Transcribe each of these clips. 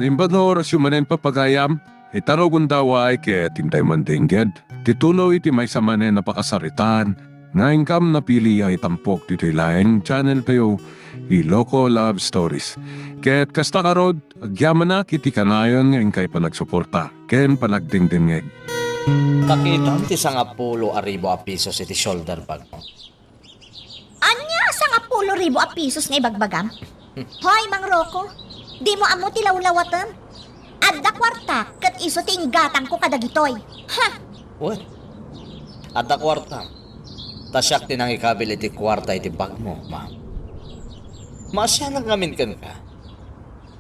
Limbad na oras yung manen papagayam, itaro kong daway kaya tintay mandingged. Titulo iti may sa manen napakasaritan, nga income na pili ay tampok dito ilaing channel kayo, Iloko Love Stories. Kaya't kasta karod, agyaman na kiti kanayon ngayon kay panagsuporta, ken panagdingdingeg. Nakita ti sang apulo aribo a pisos iti shoulder bag mo. Anya, sang 10,000 a pisos nga ibagbagam? Hoy, Mang Rocco, di mo amo tilawlawatan. Adda kwarta, kat iso tinggatang ko kadagitoy. Ha! What? At a kwarta. Tasyak tinang ikabil iti kwarta iti bag mo, ma'am. Masya lang ngamin kan ka.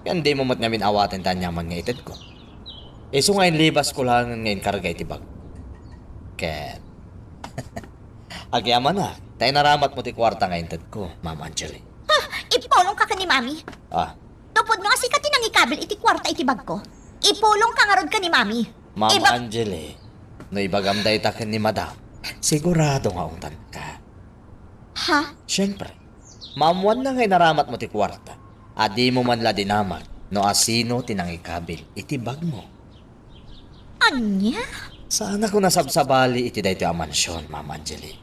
Yan di mo mat ngamin awatin tanyaman nga ited ko. Iso ngayon libas ko lang ngayon karga iti bag. Ken. Agyaman na. Tayo naramat mo ti kwarta ngayon ted ko, Ma'am Angeli. Ha! Ipulong ka ni Mami. Ah, Tupod nga si katinang ikabil iti kwarta iti bag ko. Ipulong ka nga rod ka ni Mami. Ma'am Angeli, no ibagam day takin ni Madam, sigurado nga ungtan ka. Ha? Siyempre, maamuan na ngay naramat mo ti kwarta. Adi mo man la dinamat, no asino tinangikabil iti bag mo. Anya? Sana ko nasabsabali iti dayto a mansyon, Ma'am Angeli.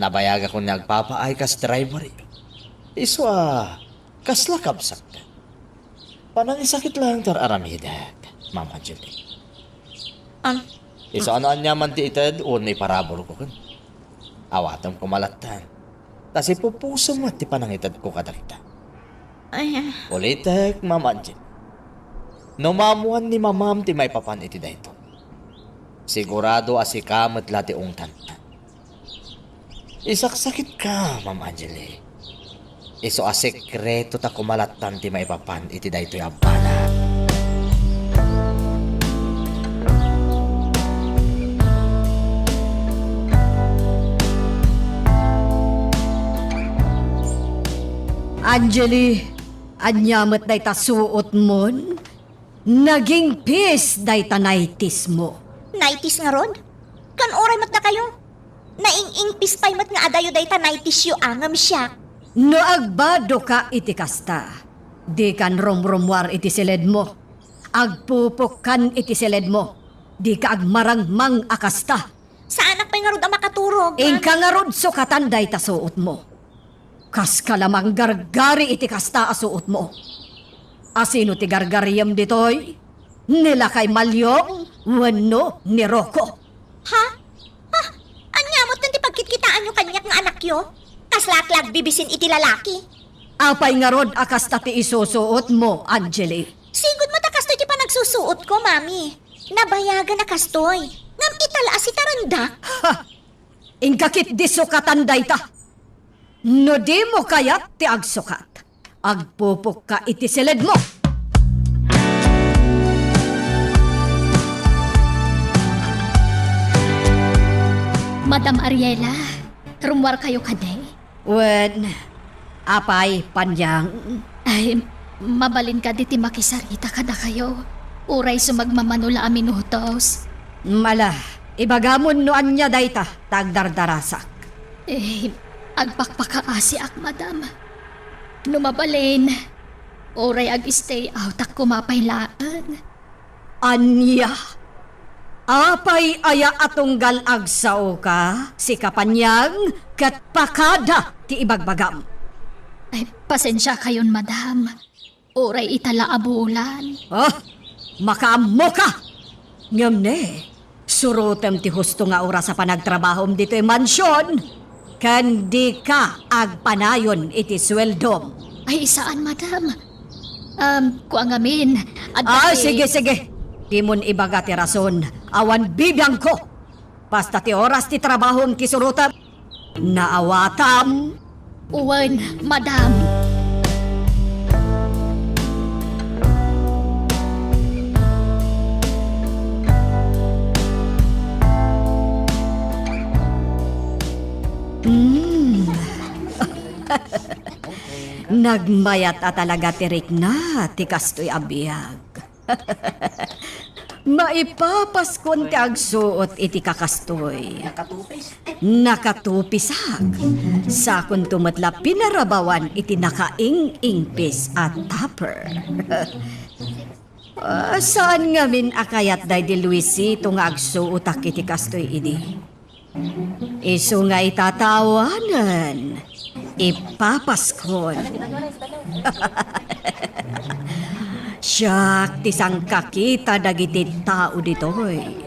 Nabayaga ko nagpapaay kas driver. Iso kas lakabsak ka. Panangisakit lang tar aramidag, Ma'am Angeli. Iso ano anyaman ti ited o ni parabol ko kun. Awatom kumalatan. Tas ipupuso mo ti panangitad ko kadakita. Ay, Ulitek, Ma'am Angel. No mamuhan ni mamam ti may papan iti dayto. Sigurado asikamat lati ungtan. Isaksakit ka, Ma'am Angeli. Iso asekreto ta kumalatan ti may papan iti dayto yabana. Angeli, anyamat day ta suot mon, naging pis day ta naitis mo. naitis nga rod? Kan oray mat na kayo? Naing-ing pispay mat nga adayo day ta naitis yu angam siya. No agbado ka iti kasta, di kan romromwar iti silid mo. Agpupok kan iti silid mo, di ka agmarangmang akasta. Saan pa'y nga rod ang makaturog? Ingka nga rod sukatan day ta suot mo. Kas ka lamang gargari iti kasta asuot mo. Asino ti gargariyam ditoy? Nila kay Malyong, wano ni Rocco. Ha? Ha? Anyamot nun ti pagkitkitaan nyo kanyak nga anak yo? Kaslaklag bibisin iti lalaki. Apay nga rod akasta ti isusuot mo, Angeli. Sigod mo ta kastoy ti pa nagsusuot ko, Mami. Nabayagan na kastoy. Ngam itala si taranda. Ha! Ingkakit di sukatan day ta. No di mo kayat ti agsukat. Agpupok ka iti silid mo. Madam Ariela, rumwar kayo kaday? Wen, apay panyang. Ay, mabalin ka di ti makisarita ka na kayo. Uray sumagmamanula a minutos. Mala, ibagamon no anya day ta, tagdardarasak. Agpakpakaasi ak, madam. Numabalin, oray ag-stay out ak kumapaylaan. Anya, apay aya atunggal agsao ka, si kapanyang kat pakada ti ibagbagam. Ay, pasensya kayon, madam. Oray itala abulan. Oh, makaammo ka! Ngam ne, surutem ti husto nga oras sa panagtrabahom dito yung mansyon. Kandi ka agpanayon iti sweldom. Ay, saan, madam? Kuangamin. Sige. Di mon ibaga ti rason. Awan bibiyang ko. Basta ti oras ti trabahong kisurutam. Naawatam. Uwan, madam. Nagmayat at talaga tirik na ti kastoy abiyag. Maipapaskon ti agsuot iti kakastoy. Nakatupisag. Sakon tumatla pinarabawan iti nakaing-ingpis at tupper. Saan nga min akayat day di Luisito nga agsuutak iti kastoy idi? Isu nga itatawanan, ipapaskon. Siyak, tisang kakita dagiti tao ditoy.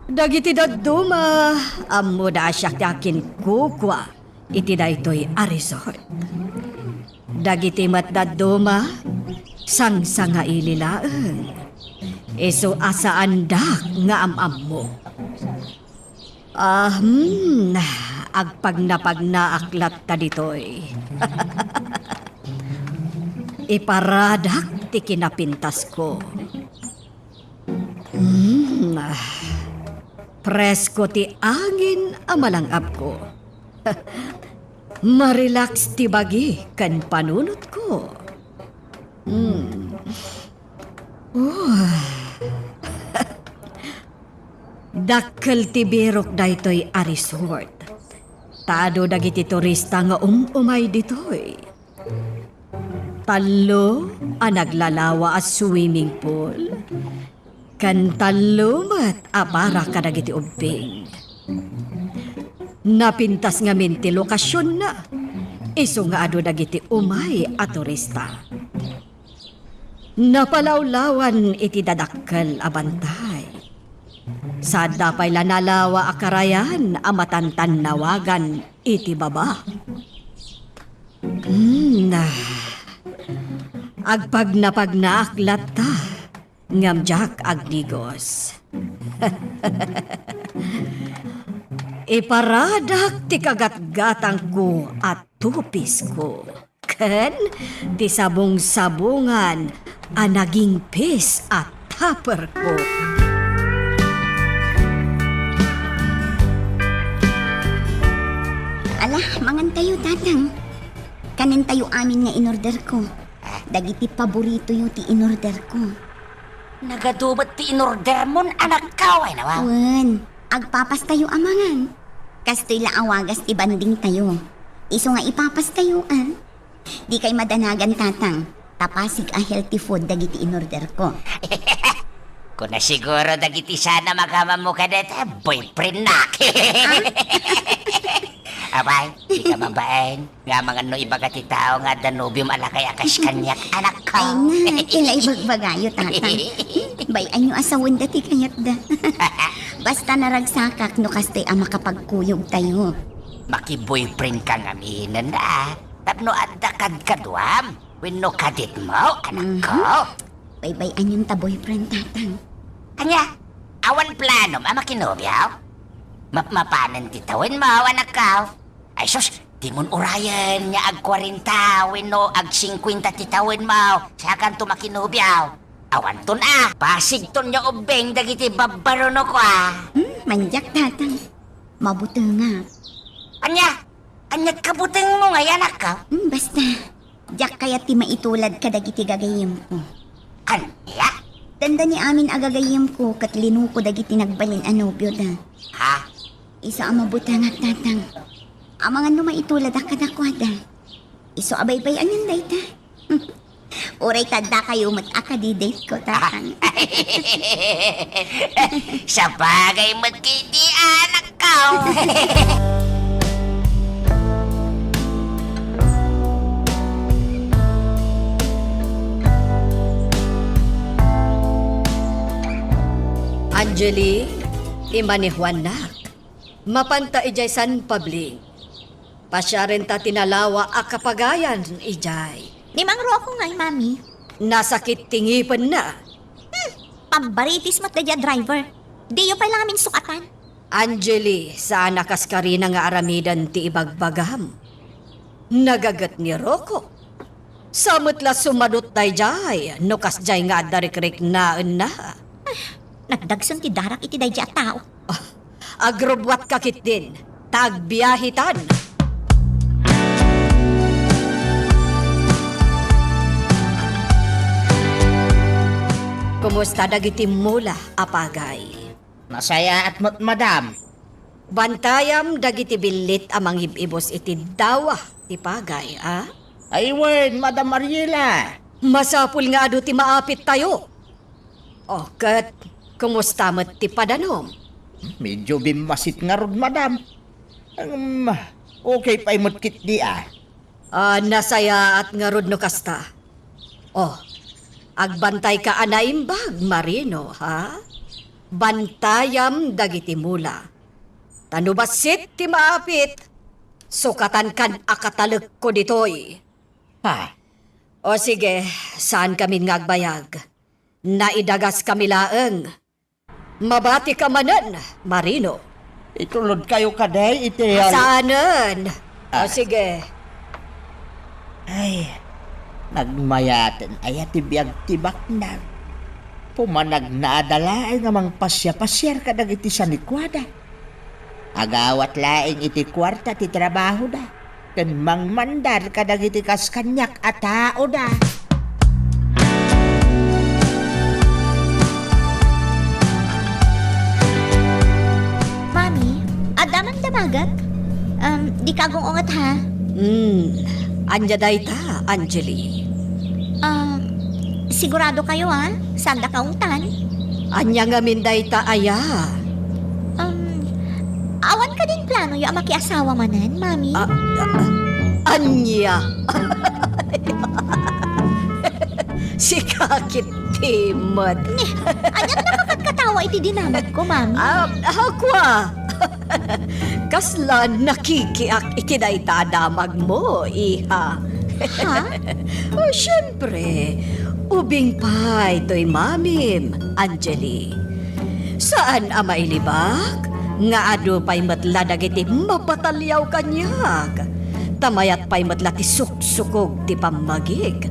Dagiti daduma, ammo da siyak ti akin kukwa, iti daytoy a resort. Dagiti mat daduma, sang-sanga ililaeng. Isu asaan dak nga amam mo. Agpagnaaklat ta ditoy. Iparadak ti kinapintas ko. Presko ti angin amalangap ko. Marelax ti bagi kan panunot ko. Dakkel ti birok daytoy a resort. Tado dagiti turista nga umay ditoy. Talo a naglalawa a swimming pool. Kan talumat a para ka dagiti ubing. Napintas nga min ti lokasyon na. Isu nga ado dagiti umay a turista. Napalawlawan iti dadakkel a bantay. Sa dapay lanalawa a karayan a matantan nawagan iti baba. Agpagnaaklat ta, ngamjak agdigos. Iparadak ti kagatgatang ko at tupis ko. Ken ti sabong-sabungan a naging pis at tupper ko. Ala, mangan tayo, tatang. Kanin tayo amin nga inorder ko. Dagiti paborito yung ti inorder ko. Nagadubat ti inorder mon anak ka, ay nawa. Wen, agpapas tayo amangan. Kastoy laawagas ti banding tayo. Iso nga ipapas tayo, ah. Di kay madanagan, tatang. Tapasig a healthy food dagiti inorder ko. Kung na siguro dagiti sana magama mo ka dito, boyfriend na. Abay, di ka mabaen. Nga mga no iba ka ti tao nga danubium alakay akas kanyak anak ka. Ay na, ila ibagbagayo, tatang. Bayan nyo asawan dati kayat da. Basta naragsakak no kastoy a makapagkuyog tayo. Maki-boyfriend ka nga minan na. Tapno adda kadkadwam. Wenno kadit mo, anak ko. Baybayan yung ta boyfriend, tatang. Kanya, awan plano, makinobyaw. Mapanan titawin mo, anak ka. Ay sus, di mon urayan niya ag 40, wenno ag 50 titawin mo. Sakan to makinobyaw. Awan ton pasig ton niya ubeng dagiti babarono ko Manjak, tatang. Mabuti nga. Anya kabuteng mo nga, anak ka. Basta, jak kaya ti maitulad ka dagiti gagayim ko. Kanya? Tanda ni amin agagayim ko kat linuko dagiti nagbalin anobyo da. Ha? Iso ang mabuti nga, tatang. Amangan no maitulad ang kadakwada. Iso abay-bayan yan, dayta. Uray tanda kayo mat akadidate ko, tatang. Sa bagay magkiti, anak ka. Angeli, ima ni Juan na. Mapanta ijay San Pabling. Pasya rin ta tinalawa a kapagayan ijay. Ni Mang Rocco nga, mami. Nasakit tingipan na. Pambaritis mat dadya driver. Diyo pa lang amin sukatan. Angeli, sana kaskarina nga aramidan ti ibagbagam. Nagagat ni Rocco. Samutla sumadot tay jay, nukas jay nga darikrik na. Nagdagsan ti darak iti dadya tao. Agrobwat kakit din, tagbiyahitan. Kumusta dagiti mula, apagay? Masaya at madam. Bantayam dagiti bilit amang ibibos iti dawa, ipagay, ah? Ay word, Madam Mariela. Masapul nga ado ti maapit tayo. O, kat, kumusta mo't ti padanom? Medyo bimasit nga rod, madam. Okay pa imot kit di ah. Nasaya at nga rod no kasta. O, agbantay ka anaimbag, Marino, ha? Bantayam dagiti mula. Tanubasit ti maapit. Sukatan kan akatalag ko ditoy. Ha? O sige, saan kami ngagbayag? Naidagas kami laeng. Mabati ka manan, Marino. Itulod kayo kaday, iti Saanan? O sige. Ay, nagmayaten ay atibiyag tibak na. Pumanag na adala ay namang pasya-pasyar ka iti sa likwada. Agawat laing iti kwarta ti trabaho da. Ken mangmandar ka iti kaskanyak at tao da. Mami, adaman damagat? Di kagong ungat ha? Anya dayta, Angeli. Sigurado kayo ha? Sanda kaungtan? Anya nga min dayta aya. Awan ka din plano yung makiasawa manan, Mami? Anya. Si kakit timot. Anyang nakakatkatawa iti dinamag ko, Mami? Hakwa. Kaslan nakikiak iti dayta damag mo, iha. Ha? O syempre, ubing pa ito'y mamim, Angeli. Saan ama ilibak? Nga ado pa'y matla dagiti mapatalyaw kanyag. Tamayat pa'y matla ti suksukog ti pamagig.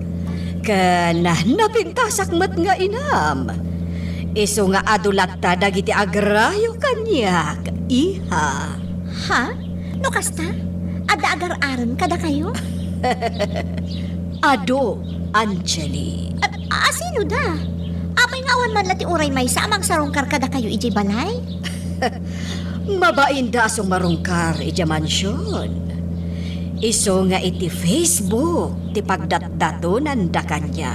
Kana napintasak mat nga inam. Iso nga adulat ta dagiti agrayo kanyag, iha. Ha? No kasta? Ada agar-aran kada kayo? Ado, Angeli. Sino da? Apay nga awan man lati uray may sa amang sarongkar kada kayo ijay balay? Mabainda asong marungkar ija mansyon. Iso nga iti Facebook ti pagdatdatunan da kanya.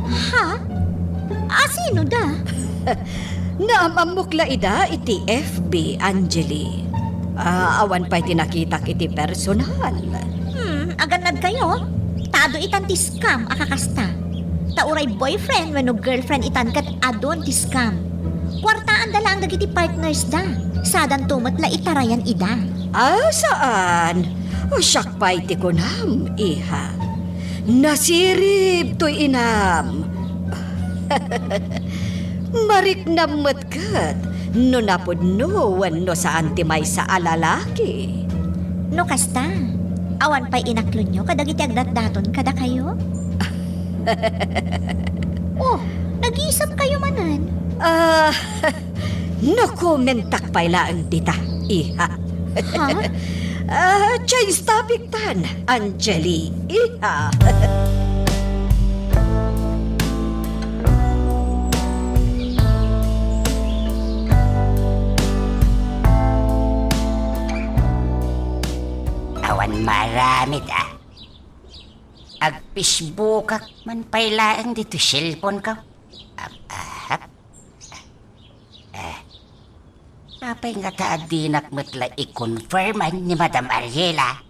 Ha? Sino da? Naamamukla ida iti FB, Angeli. Awan pa'y tinakitak iti personal. Aganad kayo? Tado itan ti scam akakasta. Tauray boyfriend wenno girlfriend itan kat adon ti scam. Kwartaan dala ang dagiti partners da. Sadan tumat la itarayan ida. Saan? O siyak pa'y ti kunam, iha. Nasirib to'y inam. Mariknam matkat. No napod no, no saan ti may sa alalaki. No kasta? Awan pa'y inaklo nyo kadagiti agdatdaton kada kayo? Oh, nag-iisap kayo manan. No commentak pa'y laang tita, iha. Ha? Change topic tan, Angeli, iha. Awan maramit Ag-Facebook man pa'y laang dito cellphone ka. Apay nga taadinak matla i-confirman ni Madam Ariela.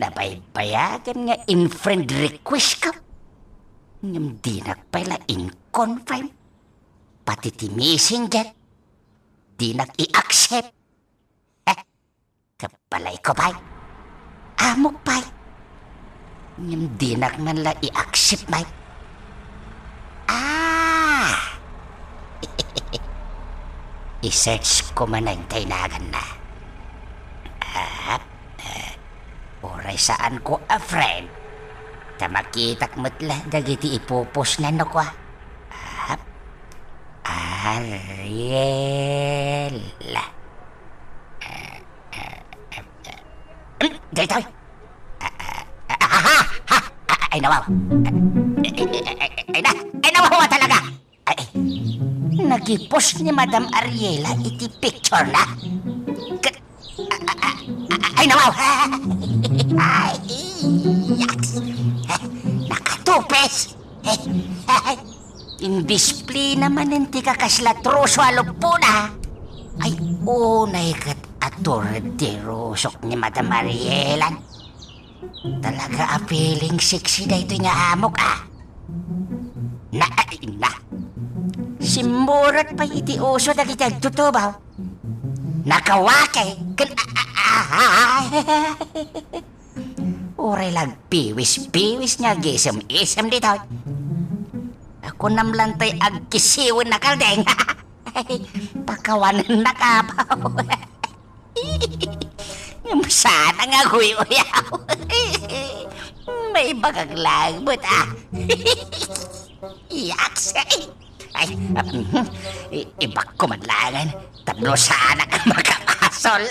Nabaybayagan nga in-friend request ka. Ngam dinak pala in-confirm. Pati ti messenger. Dinak i-accept. Kapalay ko pa'y. Amok pa'y. Ngam dinak man la i-accept pa'y. I-search ko man ang tainagan na. Oray saan ko a friend. Ta makitak matla dagiti ipupos na no ko. Ariela. Dito. Ay nawaw. Ay nawaw talaga. Nag-post ni Madam Ariela iti picture na. Ay nawaw. Ay, yes. lupes. Indisplina man hindi ka kaslatroso alupuna. Ay, unay kat atorderosok ni Madam Marielan. Talaga appealing sexy na ito nga amok Na. Simurat pa iti uso na kitag tutubaw. Nakawake. Uray lang piwis niya gisem-isem dito. Ako namlantay agkisiwan na kaldeng. Pakawanan na kapaw. Sana nga huy-uyaw. May bagag lagbot Yaks ay, ibak ko man langan. Tablo sana ka makapasol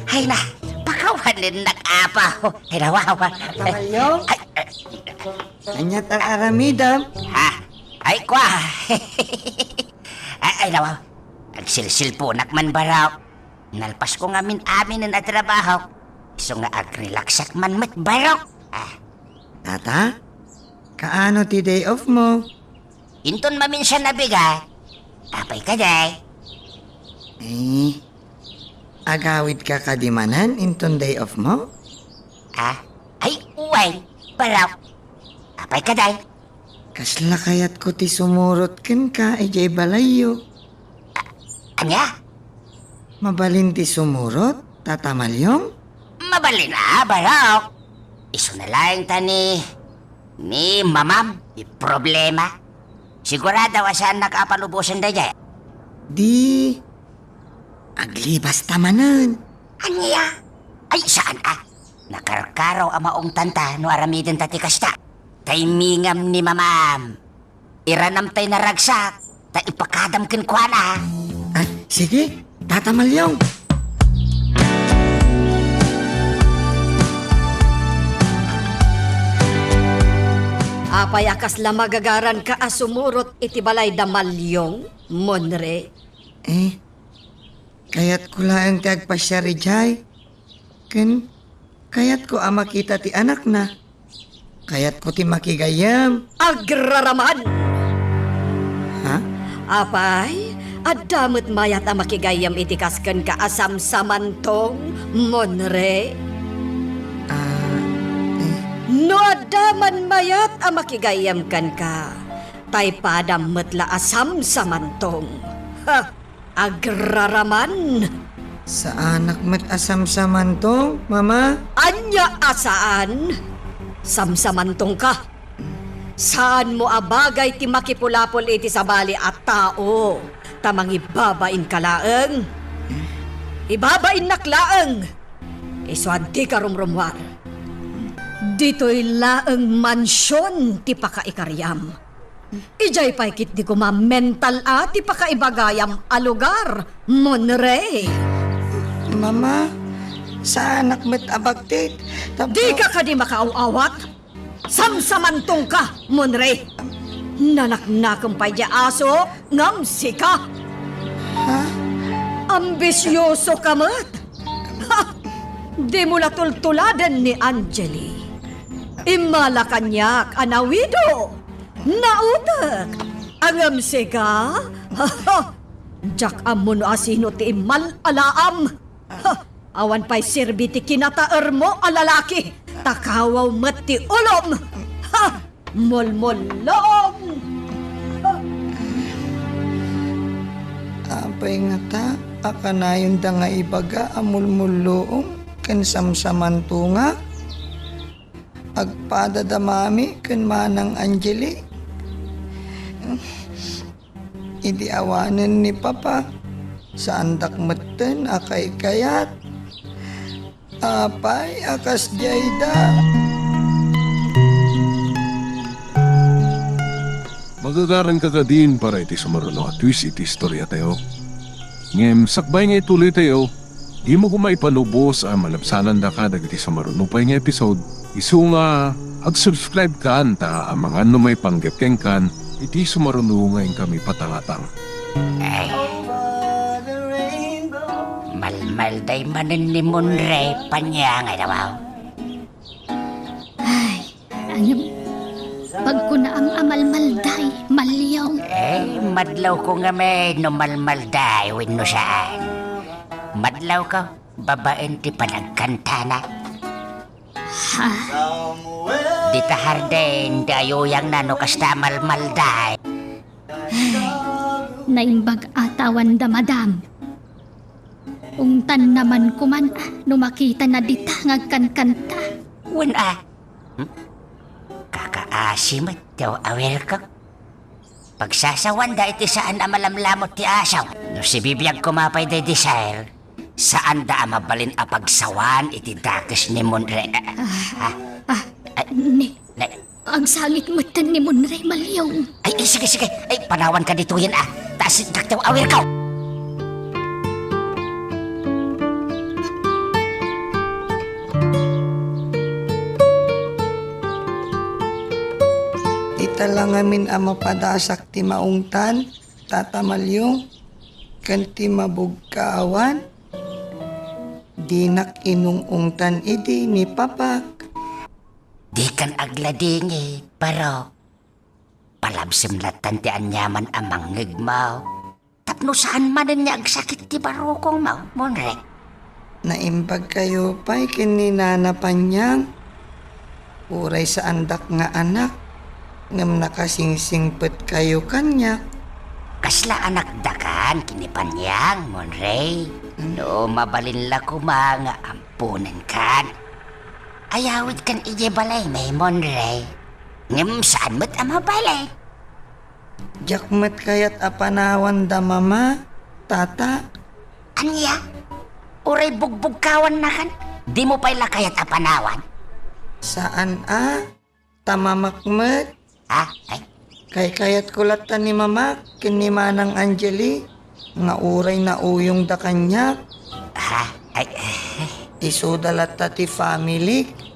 Ay na, pakawanin na kapaw. Ay nawawa. Tamalyo? Ay, Anyat ang aramidam. ha? Ay, kwa. Ay, nawaw. Agsilsil po nakman baraw. Nalpas ko nga amin na trabaho. Iso nga ag-relaxak man mat baraw. Tata, kaano ti day off mo? Inton mamin siya nabigat. Apay ka day. Agawid ka kadimanan inton day off mo? Ay, uway. Baraw. Apay ka day. Kasla kayat ko ti sumurot ken ka ijay balayo. Anya? Mabalin ti sumurot, Tata Malyong? Mabali na, baraw. Iso na lang ta ni mamam. Di problema. Sigurado saan nakapalubusan da jay. Di, aglibas tamanan. Anya? Ay, saan Nakarkaraw ang maong tanta no aramidin tati kasta. Taimingam ni mamam. Iranam tay naragsak. Ta ipakadam kin kwa na. Sige, Tata Malyong. Apay akas la magagaran ka asumurot iti balay da Malyong, Monre. Kayat ko lang kagpasyari jay. Kayat ko makita ti anak na. Kayat ko ti makigayam. Agraraman! Ha? Apay, adamot mayat ang makigayam iti kasken ka asam samantong, Monre. No adaman mayat ang makigayam kan ka, tay padam metla asam samantong. Ha, agraraman! Sa anak met asam samantong, Mama? Anya asaan? Samsamantong ka. Saan mo abagay ti makipulapol iti sabali at tao? Tamang ibabain ka laeng. Ibabain naklaeng. Isuan ti karumrumwar. Dito'y laeng mansyon ti pakaikaryam. Ijay paikit di ko mental ti pakaibagayam a lugar, Monre. Mama, sa anak met abagtit. Di ka ka di makauawat. Samsamantong ka, Monre. Nanaknakang pa di aso, ngamsi ka. Ha? Ambisyoso ka mat. Ha! Di mo latultuladan ni Angeli. Imala kanyak anawido. Nautak. Angamsi ka? Ha! Jak amon asino ti imal alaam. Ha! Awan pa'y sirbi ti kinataer mo alalaki. Takawaw mati ulom. Ha! Molmolom. Apay nga ta, akanayon da nga ibaga amulmulloong ken samsamantunga. Agpada da mami ken manang Angeli. Idi awanen ni Papa. Sa andak meten akay kayat. Apay akas jayda. Magagaran ka din para iti sumaruno at twist iti istorya tayo. Ngem, sakbay nga ituloy tayo. Di mo kumay panubos ang malabsanan da ka dagiti sumaruno pa nga episode. Isu nga, ag-subscribe ka anta ang mga numay panggapkeng kan iti sumaruno ngayon kami patangatang. Malmalday manin ni Monre panya nga daw. Ay, ano, Pag ko na ang amalmalday, malyong. Madlaw ko nga may numalmalday win no saan. Madlaw ko, babaen ti panagkanta na. Ha? Di taharden, di ayuyang na no kasta malmalday. Naimbag atawan da madam. Ungtan naman kuman no makita na dita ngagkankanta. Wen Kakaasim at daw aware ka. Pagsasawan da iti saan amalamlamot ti asaw. No si bibiyag kumapay da desire, saan da amabalin a pagsawan iti dakes ni Monre. Ni, Ay, ang sangit matan ni Monray malyong. sige. Ay, panawan ka dito yan Taas kaktaw aware ka. Ita lang amin ang mapadasak ti maungtan, tatamalyong, kan ti mabugkaawan. Dinak inungungtan idi ni papak. Di kan agladingi, pero palabsim latan ti anyaman amang ngigmaw. Tapno saan man niya agsakit ti barukong mau, Monre. Naimbag kayo pa'y kininanapan niyang. Uray sa andak nga anak, ngam nakasingsingpet kayo kanya. Kasla anak dakan kinipanyang, Monre. No, mabalin la ko mga ampunan kan. Ayawit kan ije balay may Monre. Ngam saan mo't ama balay? Jakmet kayat apanawan da mama, tata. Anya? Uray bugbog kawan na kan? Di mo pa'y lakayat apanawan? Saan tamamakmet. Ay, Kay kayat kulatan ni mama, kinimanang Angeli, nga uray na uyong da kanya. ay, Isudalat ta ti family.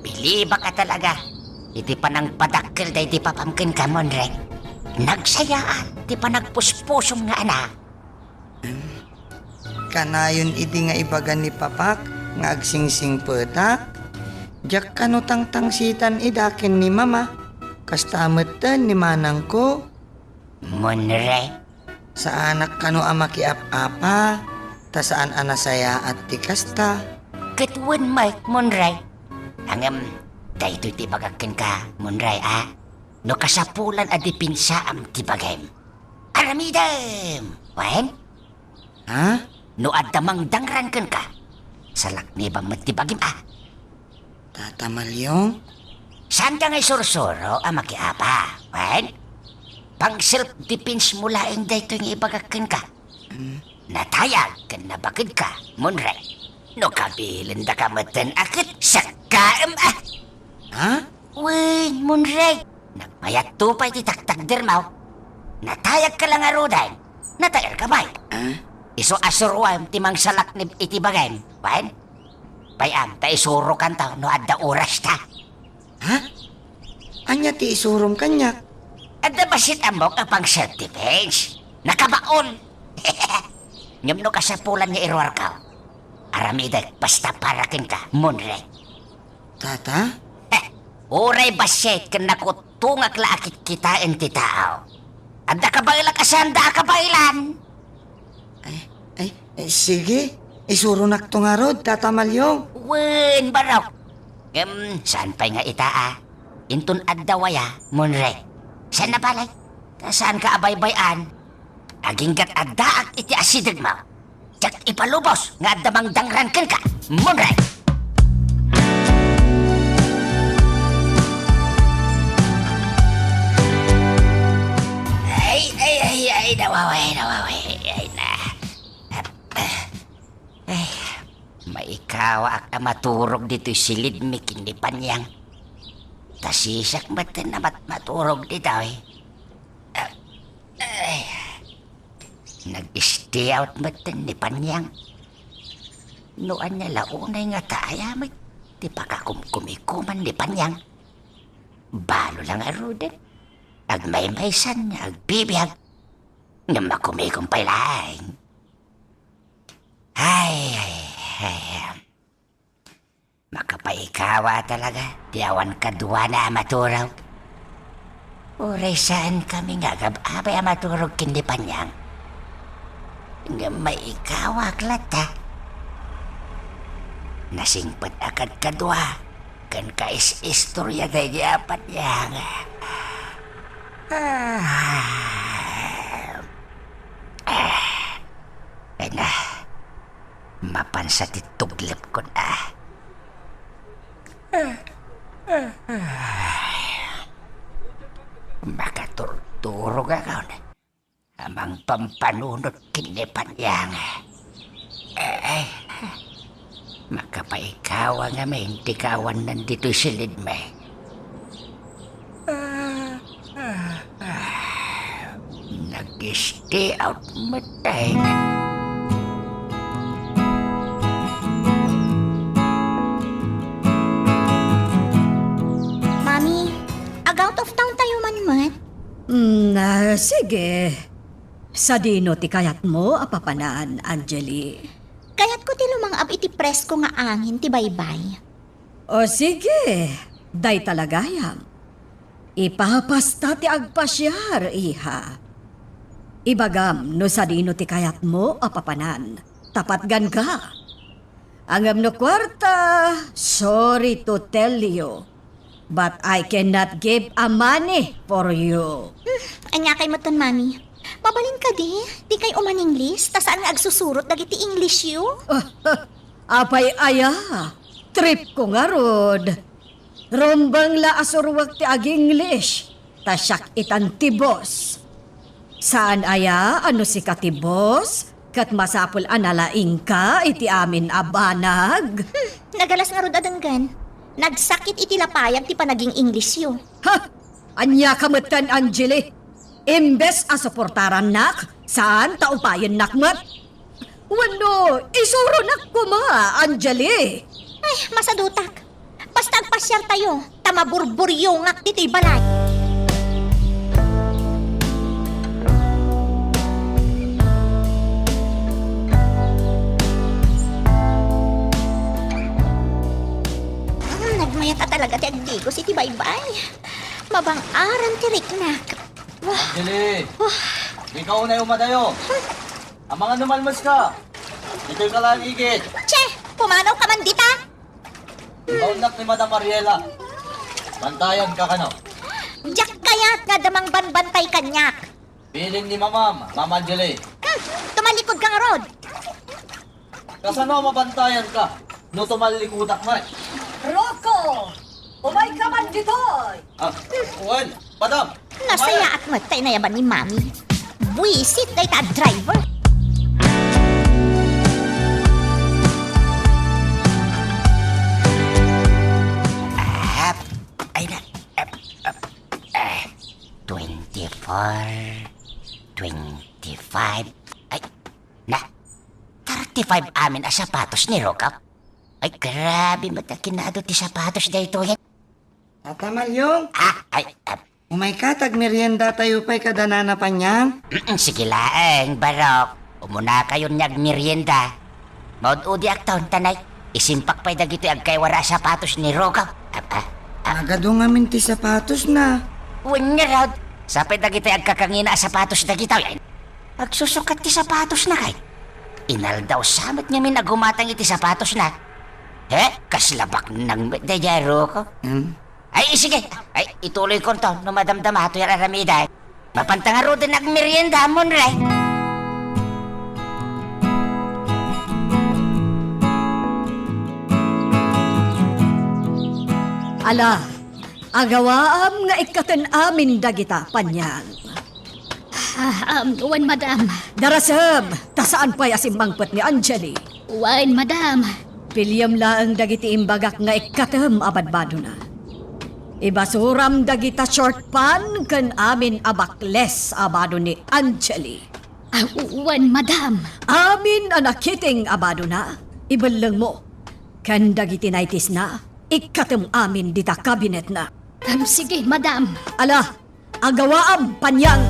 biliba ka talaga. Iti pa nang padakkel da iti papamkin ka, Monre. Nagsayaan, ti pa nagpuspusong nga anak. Kanayon idi nga ibagan ni papak, nga agsingsing petak. Jak kano tangtangsitan idakin ni mama. Kastametan ni manang ko. Monre, Sa anak kano amakiap-apa. Ta saan anasaya at ti kasta. katwan Mike, Monre. Angam, dahito ti bagakin ka, Monre, No kasapulan adi pinsaam ti bagay. Aramidam! Wen? Ha? No adamang dangran kan ka. Salak ni ba ti bagim, Tatamalyong? Saan ka ngay sursuro ang makiapa, Wen? Pang self-defense mo laing dahito yung ibagakin ka. Natayag kan nabagid ka, Monre. No kabilin da ka matan akit sa kaam, Ha? Wen, Monre. Nagmayat tupay ti taktakder mo. Natayag ka lang aruday. Natayag ka ba? Iso asurwam ti mang salak ni iti bagay, Wen? Bayam, ta isuro kan tao no adda oras ta. Ha? Anya ti isurom kanya. Adda basit amok apang self-defense. Nakabaon. Ngam no kasapulan niya irwar ka. Aramidag basta parakin ka, Monre. Tata? Uray basit kan nakutungak laakit kitain ti tao. Adda ka ba ilang kasanda ka ba ilan? Sige. Isuro nakto nga rod, tatamalyong. Wen, baraw. Saan pa nga itaa? Intun addawaya, Monre. Saan na balay? Saan ka abay-bayan? Aginggat addaak iti asidag mo. Jak ipalubos nga addamang dangran ka, Monre. Ay, nawaway. Ay, na. Maikawa ak maturog dito silid mi kinipanyang. Tasisak batin na maturog dito Nag-stay out batin ni panyang. Noan niya launay nga taayamit. Di pa ka kumikuman ni panyang. Balo lang arudin. Agmay-maysan niya agbibiyag. Nga makumikumpay lang. Ay. Makapaikawa talaga. Diyawan kadwa na maturaw. Uray saan kami nga gababay maturog kindi panyang. Nga maikawa klata. Nasingpat agad kadwa. Kan kais istorya dahi apat yang. Ay na. Mapansa ti tuglip ko na. Makaturturo ka kaon. Amang pampanunod kinipanyang. Makapaikawa nga may hindi kawan nandito silid may. Nag-stay out matay na. Mami, out of town tayo man. Sige. Sa dino ti kayat mo, apapanaan, Angeli. Kaya't ko ti lumangab iti presko nga angin ti baybay. O sige, day talagayam. Ipapasta ti agpasyar, iha. Ibagam no sa dino ti kayat mo, apapanan. Tapatgan ka. Angam no kwarta, sorry to tell you. But I cannot give a money for you. Anya kay matan, mami. Mabalin ka di kay uman English, ta saan nga agsusurot dagiti English yu? Apay aya, trip ko nga rod. Rombang la asurwag ti ag-English, tasyak itan tibos. Saan aya, ano si katibos? Kat masapul analaing ka, iti amin abanag. Nagalas nga rod adanggan. Nagsakit iti lapayag ti panaging English yu. Ha! Anya kamatan, Angeli. Imbes asuportaran nak, saan taupayan nakmat? Wano, isuro nak kuma, Angeli. Ay, masadutak. Basta agpasyar tayo, tamaburburyo ngak ti balay. Nagmayat talaga ti agdigos iti baybay. Mabang-aran ti riknak. Angeli! Ikaw na yung madayo. Ang mga numalmas ka. Dito'y ka lang igit. Che! Pumanaw ka man dita! Baunak ni Madam Mariela. Bantayan ka kano. Diyak kayat nga damang banbantay kanyak. Piling ni Mama Angeli. Tumalikod ka nga rod. Kasano mabantayan ka? No tumalikudak mo. Rocco! Umay ka man ditoy! Well, Madam. Nasaya at matay na yaban ni Mami. Buisit na ita driver. Ay na. 24, 25. Ay, na. 35 amin ang sapatos ni Rokaw. Ay, grabe matakinado ti sapatos na ito yan. Tata Malyong, Ay, umay ka, tagmerienda tayo pa'y kadanana pa niyang. sige laeng, Barok. Umuna kayo niyag merienda. Maud-udi ak taon, tanay. Isimpak pa'y dagito ag kay wara sapatos ni Rokaw. Agado nga minti sapatos na. Unya raw. Sapay dagito ag kakangina sapatos dagito. Agsusukat ti sapatos na kay. Inal daw samat nga min agumatang iti sapatos na. Kaslabak nang medayaro ko. Ay, sige. Ay, ituloy ko to. No madamdama to yung aramida. Mapantangaro din nagmerienda mo, Ray. Ala, agawaam nga ikatan amin dagita, panyang. Wan, madam. Darasam, tasaan pa'y asimbangpet ni Angeli. Wan, madam. Pilyam laang dagiti imbagak nga ikatam abadbado na. Ibasuram dagita short pan kan amin abakles abado ni Angeli. Wan, madam. Amin anakiting abado na. Ibalang mo. Kan dagiti naitis na. Ikatam amin dita kabinet na. Sige, madam. Ala, agawaam panyang.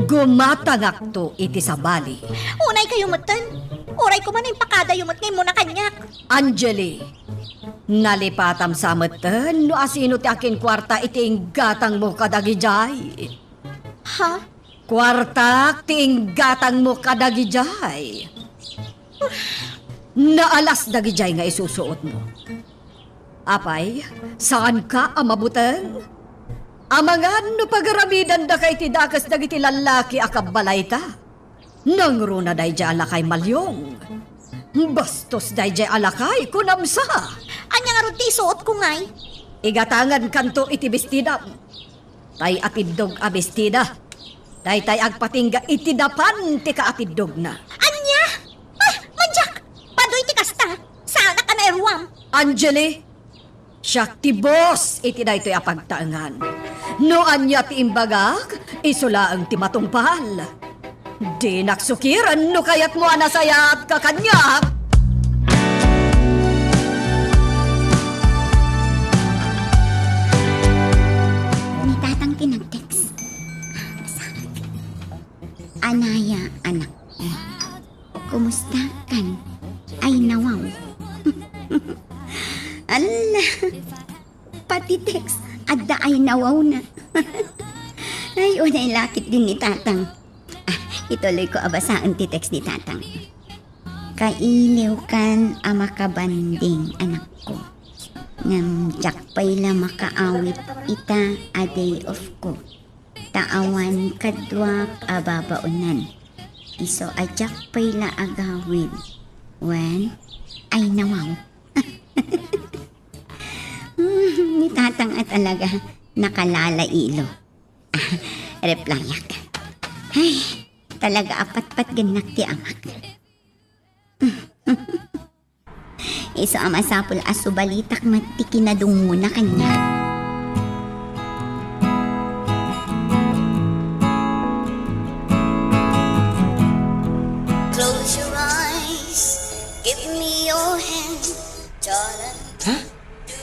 Gumatangak to iti sabali. Unay kayo matan. Uray ko man yung pakada yung ngay muna kanyak. Angeli, nalipatam sa matan no asino ti akin kwarta iti inggatang mo kadagijay. Ha? Kwarta ti inggatang mo kadagijay. Naalas dagijay nga isusuot mo. Apay, saan ka amabutan? Amangan no pagaramidan da kay ti dakas dagiti lalaki akabalay ta. Nangruna day jay alakay malyong. Bastos day jay alakay kunamsa. Anya nga ron ti suot ko ngay. Igatangan kanto iti bestida. Tay atidog a bestida. Tay agpatingga iti dapan ti kaatidog na. Anya? Ay, manjak! Padoy ti kasta. Sana ka na erwam. Angeli, siya ti boss iti daytoy apagtaangan. No anya ti imbagak, isulaang ti matungpal. Di naksukiran no kayat mo anasayat ka kanyak. Ni tatang tinag-text. Anaya, anak ko. Kumusta kan? Ay nawaw. Ala, pati text. Adda ay nawaw na. Ay, unay lakit din ni tatang. Ituloy ko abasaan ti text ni tatang. Kailiw kan ama kabanding anak ko. Ngam jakpay la makaawit ita a day off ko. Taawan kadwak ababaunan. Iso a jakpay la agawid. Wen ay nawaw. Ni tatang at alaga nakalala ilo. Replyak. Ay, talaga apat-pat ganak ti amak. Iso amasapul aso balitak mati kinadungo na kanya. Close your eyes, give me your hand, darling. Ha?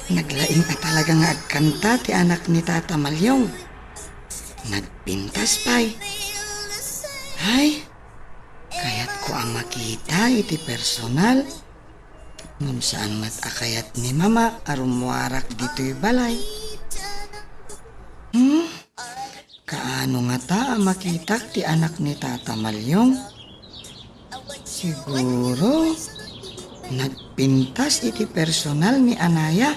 Naglaing at talaga nga agkanta ti anak ni Tata Malyong. Nagpintas pa'y. Ay, kayat ko ang makita iti personal. Ngun saan mat akayat ni mama arumwarak dito'y balay. Kaano nga ta ang makita ti anak ni Tata Malyong? Siguro, nagpintas iti personal ni Anaya.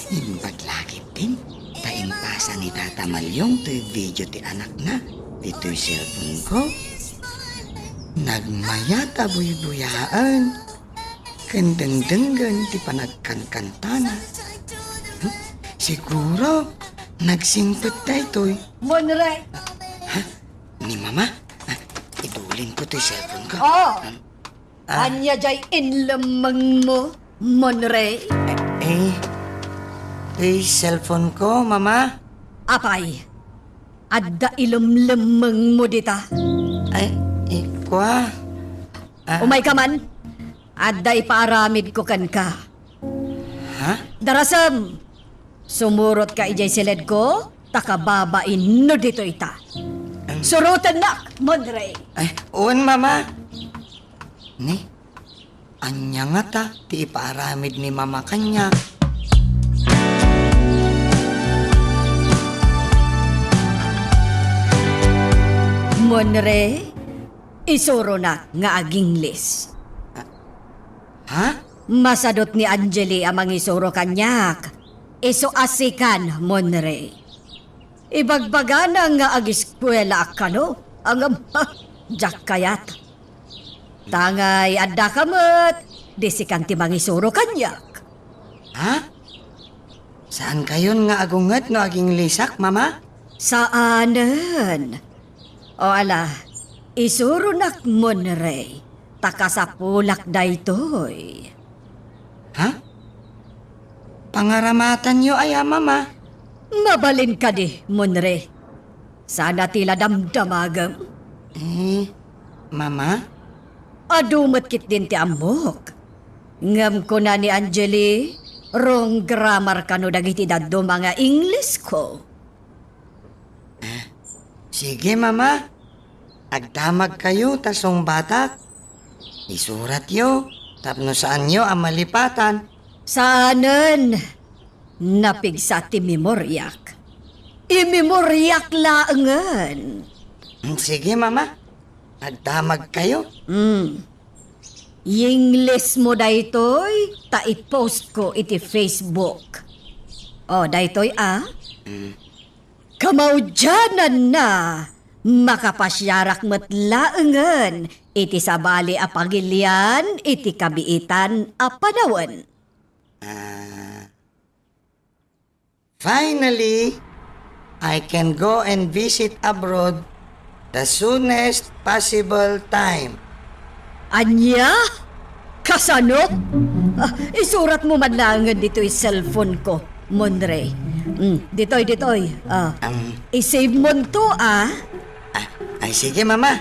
Imbag lagi din. Taimpasa ni Tata Malyong to'y video ti anak na. Dito'y cellphone ko. Nagmayata buy-buyaan. Kendeng-denggan ti panagkankantana. Siguro, nagsingpit tayo to'y. Monre, Ni mama, idulin ko to'y cellphone ko. oh, anya jay inlamang mo, Monre. Cellphone ko, mama. Apay, adda ilumlamang mo dita. Ay, ikwa. Umay ka man, adda ipaaramid ko kan ka. Ha? Darasam, sumurot ka ijay silid ko, takababain no dito ita. Surutan na, Monre. Ay, uwan, mama. Ni, anya nga ta, ti ipaaramid ni mama kanya. Monre, isuro na nga aging list. Ha? Masadot ni Angeli amang isuro kanyak. Iso asikan, Monre. Ibagbaga na nga agiskwela akano, ang jak kayat. Tangay adda kamot, disikan ti mangisuro kanyak. Ha? Saan kayon nga agungat no aging lisak, mama? Saanan? O ala, isuro nak Monre, takasapulak daytoy. Ha? Pangaramatan nyo ay mama. Mabalin ka di, Monre. Sana tila damdamagam. Mama? Adumot kit din ti amok. Ngam ko na ni Angeli, wrong grammar kano dagiti daddo mga English ko. Sige, mama. Agdamag kayo tasong batak. Isurat yo, tapno saan yo ang malipatan. Saanan? Napigsa ti memoryak. Imemoryak laangan. Sige, mama. Agdamag kayo. Yingles mo daytoy, ta i-post ko iti Facebook. O, daytoy Kamaudyanan na, makapasyarak matlaangan, iti sabali a pagilian, iti kabiitan a panawan. Finally, I can go and visit abroad the soonest possible time. Anya? Kasanok? Isurat mo man lang dito'y cellphone ko, Monre. Ditoy. I-save mo to, Ay, sige, mama.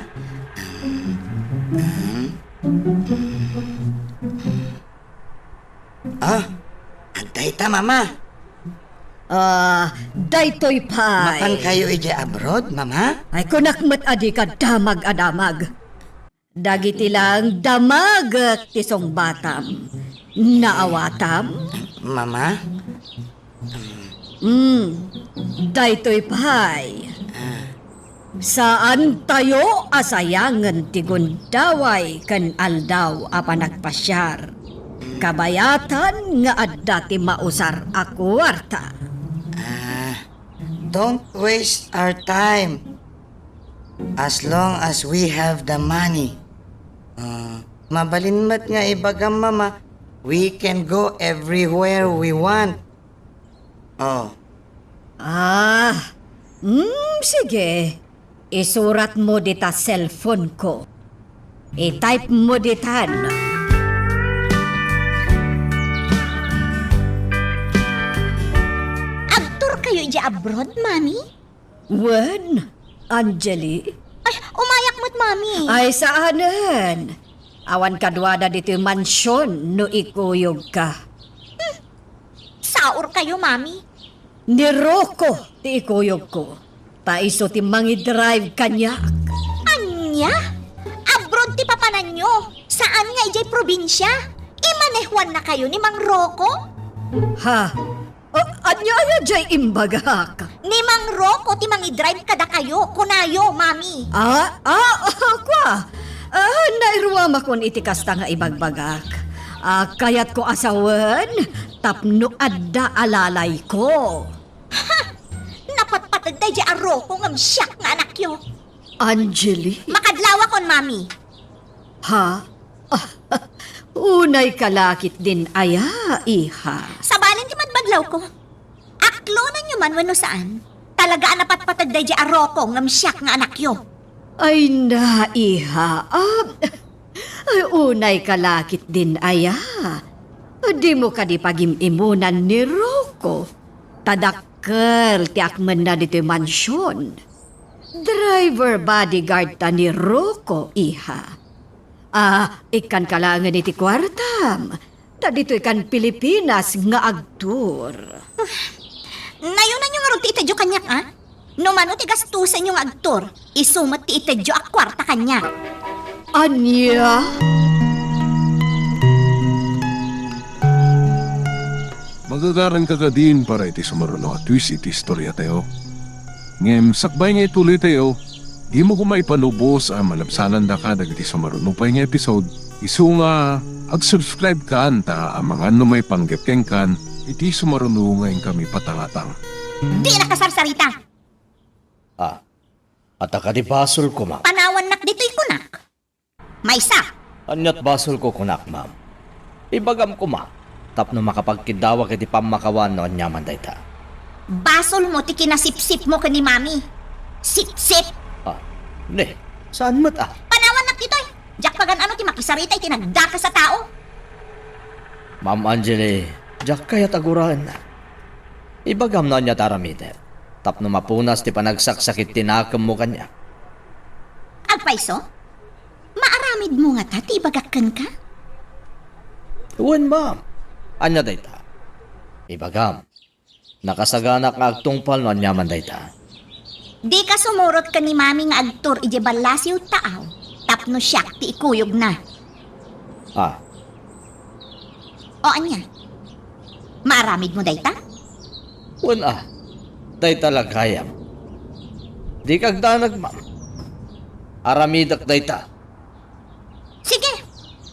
Antay ta, mama. Daytoy pay. Mapan kayo ije abroad, mama? Ay kunakmat adi ka damag adamag. Dagiti lang damag tisong batam. Naawatam? Mama? Daytoy pay. Saan tayo asayangan ti gundaway kan aldaw a panagpasyar. Kabayatan nga adda ti mausar a kwarta. Don't waste our time. As long as we have the money. Mabalinmat nga ibagam, mama. We can go everywhere we want. Oh, Sige. Isurat mo dita cellphone ko. I-type mo ditan. Agtor kayo iti abroad, mami? Wen, Anjali? Ay, umayak mo't, mami. Ay, saanan? Awan kadwada dito yung mansyon no ikuyog ka. Saor kayo, mami. Ni Rocco, ti ikuyog ko. Paiso ti mangi-drive kanyak. Anya? Abroad ti papanan nyo. Saan nga ijay probinsya? Imanehwan na kayo ni Mang Rocco? Ha? Anya jay imbagak. Ni Mang Rocco ti mangi-drive kada kayo. Kunayo, mami. Kwa. Nairuwa makon iti kasta nga ibagbagak. Kayat ko asawan, tapno adda alalay ko. Napatpatag tayo di aro kung siyak nga anak yo. Anjali? Makadlawa kon, mami. Ha? Unay kalakit din aya, iha. Sabanin ti madbadlaw ko. Aklo na nyo man wano saan. Talaga napatpatag tayo di aro kung siyak nga anak yo. Ay na, iha. Ay, unay kalakit din aya. Di mo ka di pagimimunan ni Rocco. Tadakkel ti akman na dito mansyon. Driver bodyguard ta ni Rocco, iha. Ikan kalangan iti kwartam. Ta dito ikan Pilipinas nga agtur. Nayon na nyo nga ron ti itadyo kanyak, No mano ti gastusan yung agtor, isumat ti itadyo ak kwarta kanya. Anya? Magagaran ka ka din para iti sumaruno at twist iti istorya tayo. Ngem, sakbay nga ituloy tayo, di mo kumay panubos ang malabsanan da ka dagiti sumaruno pa nga episode. Isu nga, ag-subscribe ka anta ang mga numay panggepkeng kan, iti sumaruno ngayon kami patangatang. Di na kasarsarita. At di basol ko, ma'am. Panawan nak dito'y kunak. Maysa. Anyat basol ko kunak, ma'am. Ibagam ko, ma'am. Tapno makapagkidawa kiti pamakawan no anyaman dayta. Basol mo ti kinasipsip mo kani mami. Sip-sip. Ne, saan mo't Panawan nak dito'y. Jak pagan ano ti makisarita iti nagdaka sa tao. Ma'am Angeli, jak kaya taguraan na. Ibagam na niya taramite. Tapno mapunas ti panagsaksakit tinakam mo kanya. Agpaiso? Maaramid mo nga ta, ti ibagakkan ka? Uwan, ma'am. Anya dayta. Ibagam. Nakasaganak nga agtungpal no anyaman dayta. Di ka sumurot ka ni mami nga agtur ije balasiw taaw. Tapno siya ti ikuyog na. Ah, O anya? Maaramid mo dayta? wala. Day talagayam. Di kagdanag, ma'am. Aramidak day ta. Sige,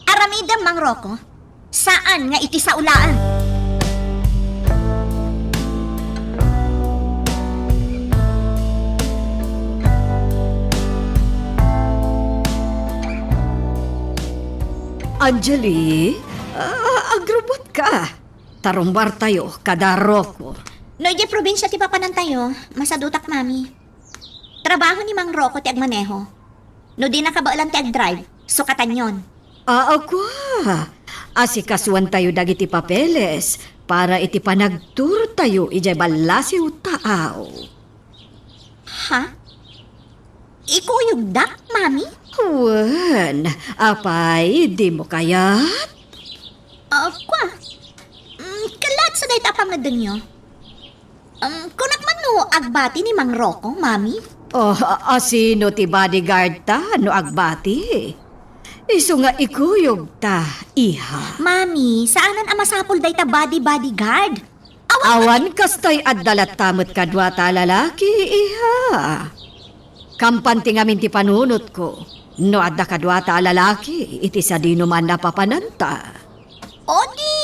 aramidam Mang Rocco. Saan nga iti sa ulaan? Anjali, agrobot ka. Tarumbar tayo, kadaro ko. No, ije probinsya ti papanan tayo, masadutak mami. Trabaho ni Mang Rocco ti agmaneho. No di nakabaalan ti agdrive, sukatan yon. Ako. Asikasuan tayo dagiti papeles para iti panagtur tayo ijay balasiw taaw. Ha? Ikuyog dak, mami? Wen, apay, di mo kayat? Kwa? Kalat sa day tapang na dinyo. Kunak man no, agbati ni Mang Rocco, mami? Asino ti bodyguard ta, no agbati? Iso nga ikuyog ta, iha. Mami, saanan ang masapol day ta bodyguard? Awan kastay addalat tamot kadwa ta lalaki, iha. Kampanti ngamin ti panunot ko. No adda kadwa ta lalaki, iti sa dino man napapananta. O di,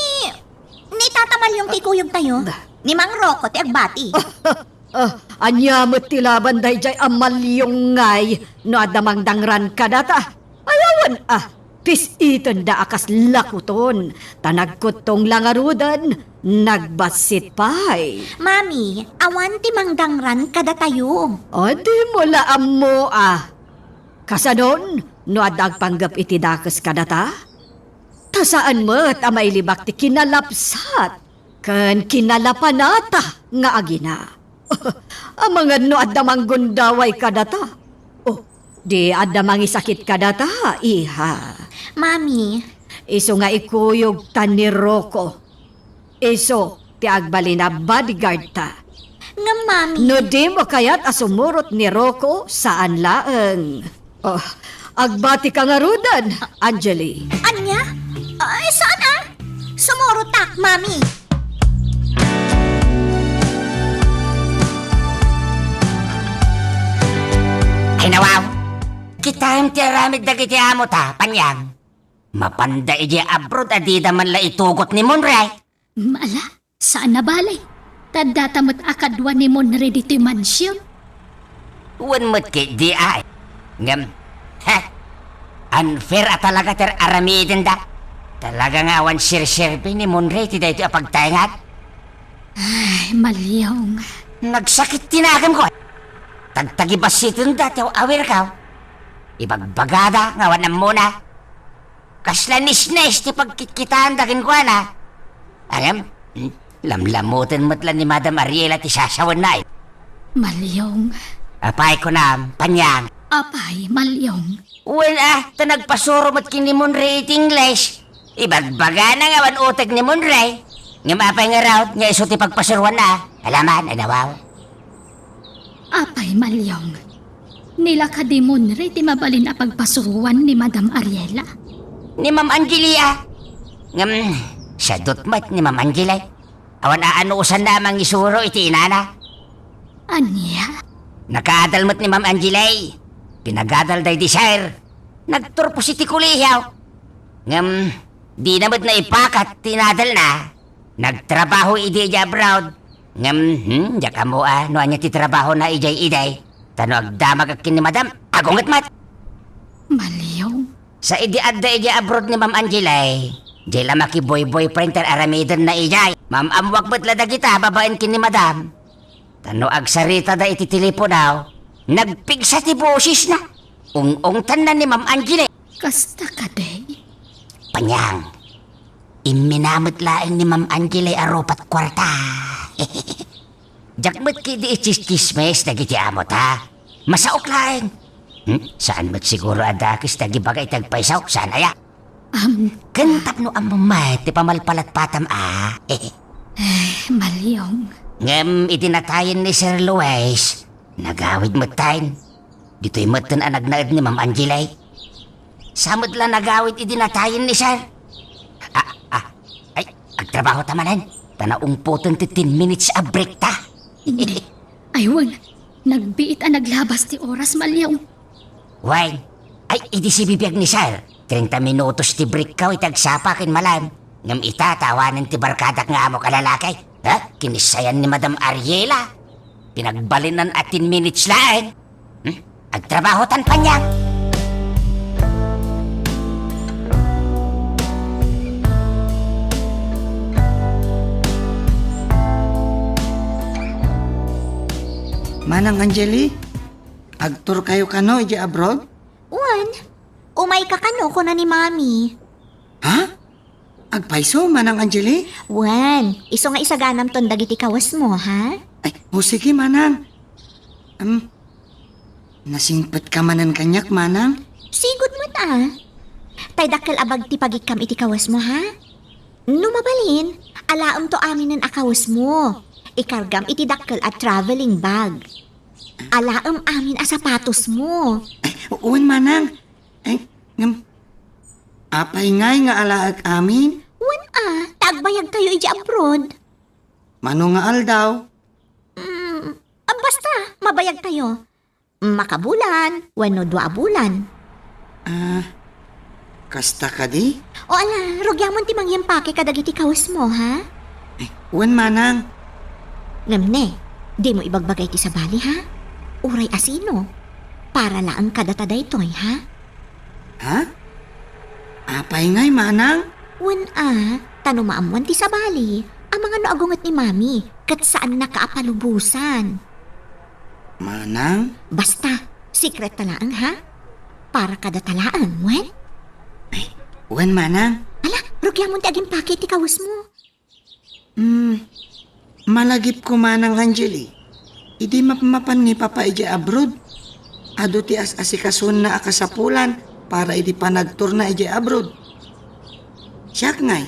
ni tatamal yung tikuyog tayo. Ni Mang Rocco ti agbati. Anyamot ti laban day jay amalyong ngay, no adda mangdangran kadata. Ayawan pisiton da akas lakuton, tanagkutong langarudan, nagbasit pay. Mami, awan ti mangdangran kada tayo. Di mo laam mo Kasanon, no adag panggap iti dakas kadata? Tasaan mo't amay libak ti kinalapsat, kan kinalapanata nga agina. Ang mga no adamang gundaway kadata. Di adamang isakit kadata, iha. Mami, Iso nga ikuyog ta ni Rocco. Iso, ti agbalina bodyguard ta. nga mami. No di mo kaya't asumurot ni Rocco saan laeng. Agbati ka nga rudan, Anjali. Anya? Ay, saan Sumurutak, mami. Ay nawaw, kita ti aramid dagiti amo ta, panyang. Mapanda iji abroad adida man la itugot ni Monray. Maala, saan na balay? Tadatamot akadwa ni Monre dito mansyon. Wan mo't ki di ay. Ngam, unfair at talaga ter aramidin da. Talaga nga awan sir-sirpi ni Monray ti dito apagtayangat. Ay, malyong. Nagsakit tinagam ko. Tagtagibasitin da tiyaw awir ka. Ibagbagada nga wanam muna. Kaslanis-nes ti pagkitkitaan dakin ko na. Ayam, lamlamutin mo't lang ni Madam Ariela ti sasawan na. Malyong. Apay ko na, panyang. Apay, malyong. Uwan ta nagpasuro mo't kini Monray iti English. Ibagbaga na nga wan utek ni Monray. Nga mapay nga raw, nga iso ti pagpasuruan na. Alaman, anawaw. Apay, malyong. Nila ka di Monre ti mabalin a pagpasuruan ni Madam Ariela. Ni Ma'am Angelia. Ngam, sadot mat ni Ma'am Angelia. Awan aanusan namang isuro iti inana. Anya? Nakaadal mo't ni Ma'am Angelia. Pinagadal day desire. Nagturpo si ti kulihaw. Ngam, di namat na ipakat tinadal na. Nagtrabaho idi abroad. Ngam, jaka mo no anya ti trabaho na ijay-iday. Tano agdamag akin ni Madam, agongat mat. Malyong. Sa idi adda ija abroad ni Ma'am Angelay, jay lamaki boy-boyfriend ter aramidan na ijay. Ma'am amwag ba't lada kita, babaen kin ni Madam. Tano agsarita da iti teleponaw, nagpigsa ti boses na. Ung-ungtan na ni Ma'am Angelay. Kasta ka day. Panyang, iminamot laeng ni Ma'am Angelay aropat kwarta. Jakmat ki di ichis-chismes na giti amot ha. Masaok laeng. Saan mo't siguro adakis tagi bagay tagpaisaw? Saan aya? Kantap no ang mamay, ti pamalpalat patam Malyong. Ngem itinatayin ni Sir Luis, Nagawid mo tayo. Dito'y matan ang nagnaad ni Ma'am Angela. Samad lang nagawid idinatayin ni sir. Ay, agtrabaho tamanan. Tanaong po 10 minutes a break ta. Aywan, nagbiit ang naglabas ti oras malyaw. Why? Ay, idi si bibiyag ni sir. 30 minutos ti break ka, itagsapakin malam. Ngam itatawanan ti barkadak nga amo kalalakay. Ha? Kinisayan ni Madam Ariela. Pinagbalinan at 10 minutes lang. Agtrabaho tan panyang. Manang Angeli, agtur kayo kano iji abroad? Wan, umay ka kano ko na ni Mami. Ha? Agpaiso, Manang Angeli? Wan, iso nga isaganam ton dagiti kawas mo, ha? Ay, sige, Manang. Nasingpet ka manan kanyak, Manang? Sigod mo ta. Tay dakkel abag ti pagikam iti kawas mo, ha? Numabalin, alaam to amin ng akawas mo. Ikargam iti dakkel at traveling bag. Alaam amin a sapatos mo. Ay, uwan, Manang. Ay, apay ngay nga alaag amin. Wan tagbayag kayo iti abroad. Mano nga aldaw? Basta, mabayag kayo. Makabulan, wano 2 bulan. Kasta ka di? O ala, rugyamon ti mangyempake kadagiti kawas mo, ha? Ay, uwan, Manang. Ngamne, di mo ibagbagay ti sa bali, ha? Uray asino. Para laang kadataday toy, ha? Ha? Apay ngay, Manang? Wan tano maamuan ti sa bali. Ang mga noagungat ni Mami, kat saan nakaapalubusan. Manang? Basta, secret talaang, ha? Para kadatalaan, wen? Uwan, Manang. Ala, rugyamon ti aging pake ti kawas mo. Malagip ko, Manang Angeli. Idi mapmapan ni Papa iji abroad. Ado ti asikasun na akasapulan para idi panagtur na iji abroad. Siyak ngay,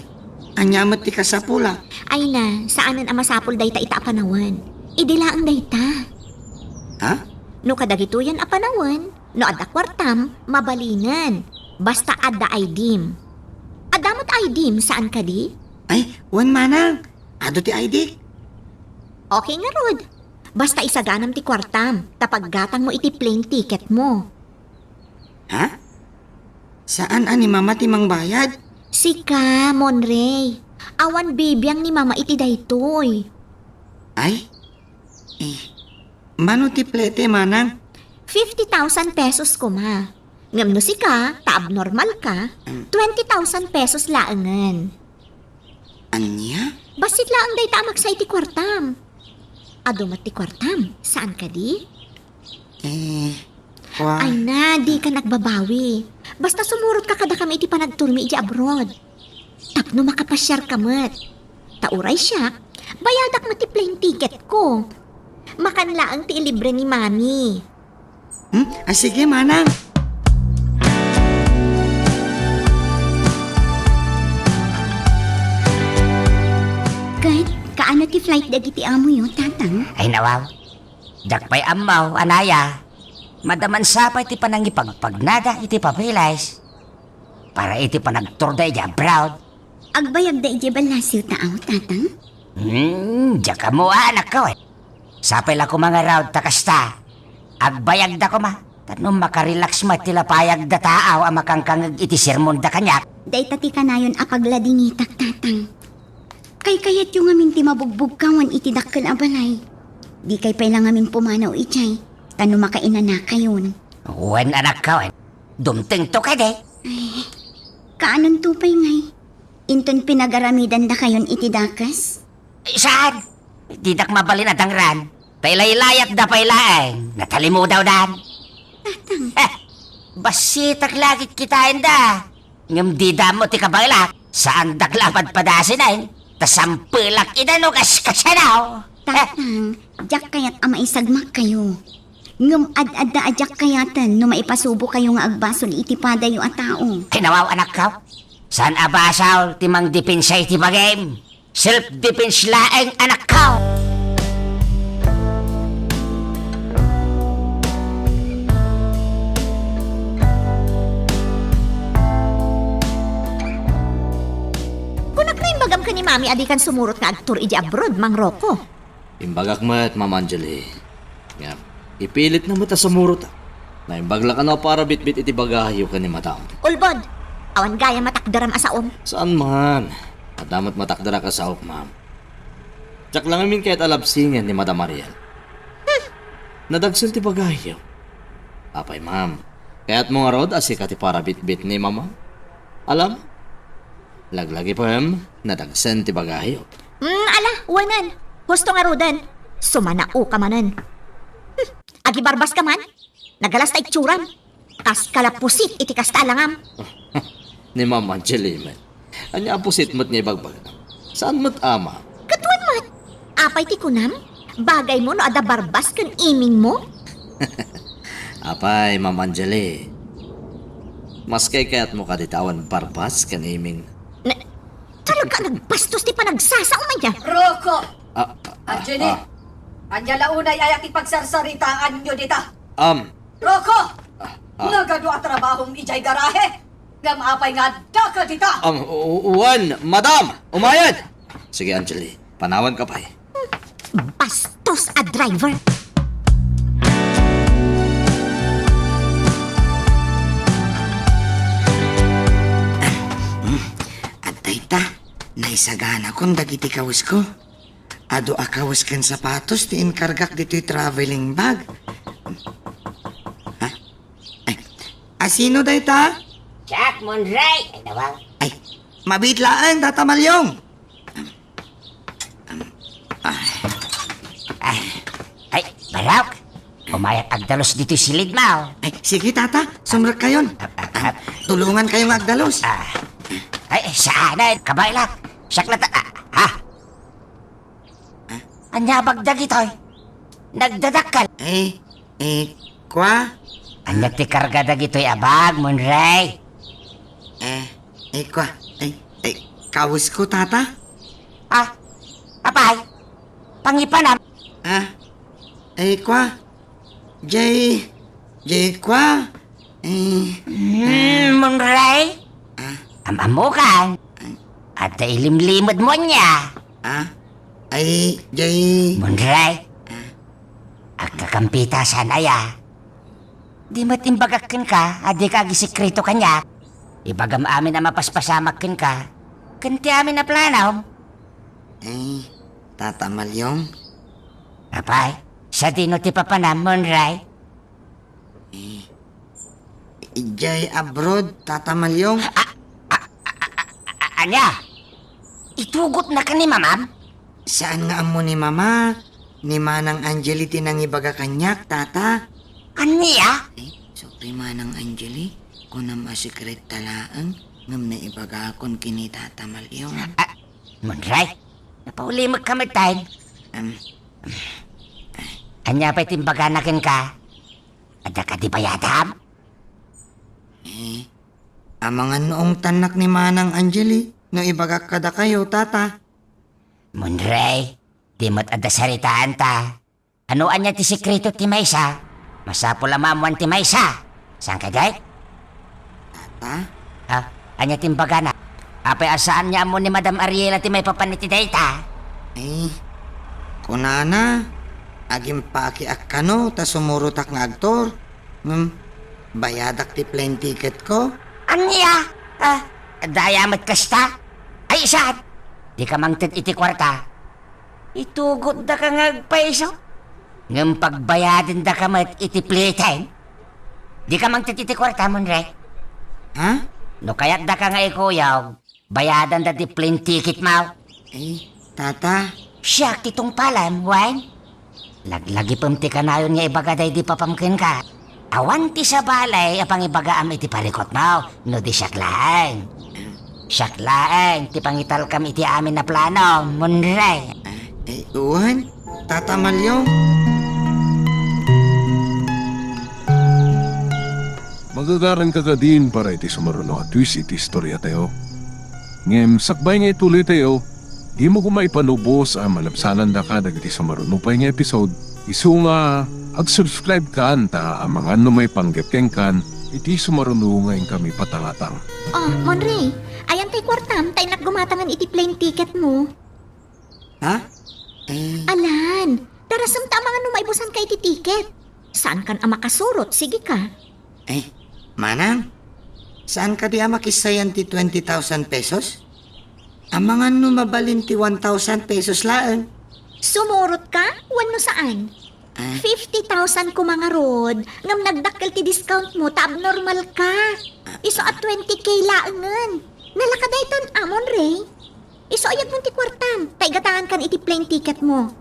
anyamat ti kasapula. Ay na, saanan ang masapol dayta ita apanawan. Idilaang dayta. Ha? No kadagituyan apanawan, no adda kwartam, mabalinan. Basta adda ay dim. Adamot ay dim, saan ka di? Ay, uwan, Manang. Ado ti ID. Okay nga, Rod. Basta isaganam ti kwartam, tapag gatang mo iti plane ticket mo. Ha? Saan ani Mama ti mangbayad? Sika, Monray. Awan bibiyang ni Mama iti daytoy. Ay? Mano ti plete, Manang? 50,000 pesos ko, ma. Ngam no sika, ta-abnormal ka, 20,000 pesos laangan. Anya? Basit laang day ta magsay ti kwartam. Adumat ti kwartam, saan ka di? Ay na, di ka nagbabawi. Basta sumurot ka kada kami iti panagturmi iti abroad. Tapno makapasyar ka mat. Tauray siya, bayadak mo ti plane ticket ko. Makanlaang ti ilibre ni Mami. Sige, Manang. Kat, kaano ti flight dagiti amo yo, tatang? Ay nawaw. Dakpay amaw, anaya. Madaman sapay ti panangipagpagnada iti papilas. Para iti panagturda iti abroad. Agbayag da iti balasiw taaw, tatang? Diyak ka mo anak ko eh. Sapay lang ko mga raud takasta. Agbayag da ko ma. Tanong makarelax ma tila payag da taaw ang makangkangag iti sermon da kanyak. Day tati kanayon apagladingitak, tatang. Kay kayat yung amin ti mabugbog kawan iti dakkel abalay. Di kay pailang amin pumanaw itay. Tano makainana kayon. Wen anak ko eh. Dumting to ka de. Kaanon tupay ngay? Inton pinagaramidan da kayon iti dakas? Saan? Didak mabalin at ang ran. Pailay-layat da pailaeng. Natalimu daw dan. Basitak lagit kitain da. Ngam di mo ti kabailak. Saan daklapad padasin ay. Tasampilak idanugas ka siya daw. Tatang, jak kayat ama isagmak kayo. Ngum ad-adda ajak kayatan no maipasubo kayo nga agbasol iti padayo a tao. Kinawaw anak ka. Saan abasaw timang depensa iti bagay? Self-defense laeng anak ka. imbagam ka ni Mami adi kan sumurot nga agtur iji abroad, Mang Rocco. Imbagak mat, Ma'am Angeli. Nga, ipilit na mata sa murot. Na imbagla ka na para bitbit iti bagayo ka ni madam. Ulbod, awan gaya matakdaram asaom. Saan man? At damat matakdara ka sa ma'am. Tsak lang amin kahit alapsingin ni Madam Ariel. Nadagsan ti bagayo. Apay, ma'am. Kaya't mo nga rod asika ti para bitbit ni mama. Alam? Laglagi pa nadagsan ti bagayo. Ala, wanan. Husto nga rodan. Sumanao ka manan. Agi barbas ka man. Nagalas ta itsuran. Kas kalapusit iti kastalangam. Ni Ma'am Angeli, man. Anya apusit mo't niya ibagbag. Saan mo't ama? Katuan mat. Apay ti kunam. Bagay mo no ada barbas kan iming mo. Apay, Ma'am Angeli. Mas kay kaya't mo kaditawan barbas kaniming. Talaga nagbastos ti panagsasaw man niya. Rocco! Ah, Angeli! Anya launay ay at ipagsarsaritaan nyo dita. Rocco! Nagado at trabahong ijay garahe. Nga maapay nga daka dita. Uwan, madam! Umayad! Sige, Angeli. Panawan ka pa eh. Bastos a driver. Atay ta, naisagana kong dagiti kawas ko. Ado akawas kan sapatos, ti inkargak dito'y traveling bag. Ha? Ay, asino day ta? Jack Monray! Ay, nawang. Ay, mabitlaan, tatamalyong. Ay, Barok! Umayat agdalos dito silid mo. Ay, sige tata, sumrak kayon. Tulungan kayong agdalos. Ay, saan na? Kabailak. Siyak na ha? Anya bagdag ito'y. Nagdadakal. Kwa? Anya ti karga dag ito'y abag, Monray. Kwa? Kawus ko tata? Apay. Pangipanam. Kwa? Jay, kwa? Monray. Amamukan. At ilimlimod mo niya. Jay... Monray. Agkakampita sana ya. Di matimbagakin ka, adi ka gisikreto kanya. Ibagam amin na mapaspasamakin ka. Kanti amin na plano. Tata Malyong? Apay, sa dino ti papanam, Monray. Jay abroad, Tata Malyong? Anya? Itugot na ka ni mamam? Saan nga amo ni mama? Ni Manang Angeli tinang ibaga kanyak, tata? Anya? Sorry Manang Angeli, kunam asikret talaang ngam na ibaga akon kini Tata Malyong. Monray, napauli magkamatayin. Anya pa'y timbaganakin ka? Ada ka di bayadam? Amangan noong tanak ni Manang Angeli, no ibaga kada kayo, tata. Monray, di mo't ada saritaan ta. Ano anya ti sekreto ti Maysa? Masapo lamamuan ti Maysa. Saan ka day? Tata? Anya timbagana. Apay asaan niya mo ni Madam Ariela ti may papaniti day ta? Kunana, agim paaki akkano, ta sumurutak nga aktor. Bayadak ti plane ticket ko. Anya? Dayamat kasta? Ay, saan? Di ka mangtid iti kwarta. Itugot da ka ngagpaiso. Ngam pagbayadin da ka mat iti playtime. Di ka mangtid iti kwarta, Monray. Ha? No kaya't da ka nga ikuyaw, bayadan da ti plane ticket mo. Tata? Siya, kitong palam, wine. Laglagi pamti ka na yun nga ibagaday di papamkin ka. Awan ti sa balay, apang ibagaam iti parikot mo, no di siyak laeng. Siyak laeng, ti pangital kam iti amin na plano, Monray. Uwan? Tata Malyong? Magagaran ka ka din para iti sumaruno at twist iti istorya tayo. Ngem, sakbay nga ituloy tayo, di mo kumaipanubos ang malapsanan da ka dagiti sumaruno pa nga episode. Isu nga, ag-subscribe ka anta ang mga may panggap kan iti sumaruno ngayon kami patangatang. Monray, Ayan tay kwartam, tay naggumatangan iti plane ticket mo. Ha? Eh, Alan, darasam ta mga numaibusan ka iti ticket. Saan kan ama kasurot? Sige ka. Manang, saan ka di makisayan ti 20,000 pesos? Ang mga numabalin ti 1,000 pesos laang. Sumurot ka? Wano saan? 50,000 ko mga rod. Ngam nagdakkel ti discount mo, ta abnormal ka. Iso at 20k laangan. Nalakaday tan amon, Ray. Iso ayag mo ti kwartam. Taigatangan kan iti plane ticket mo.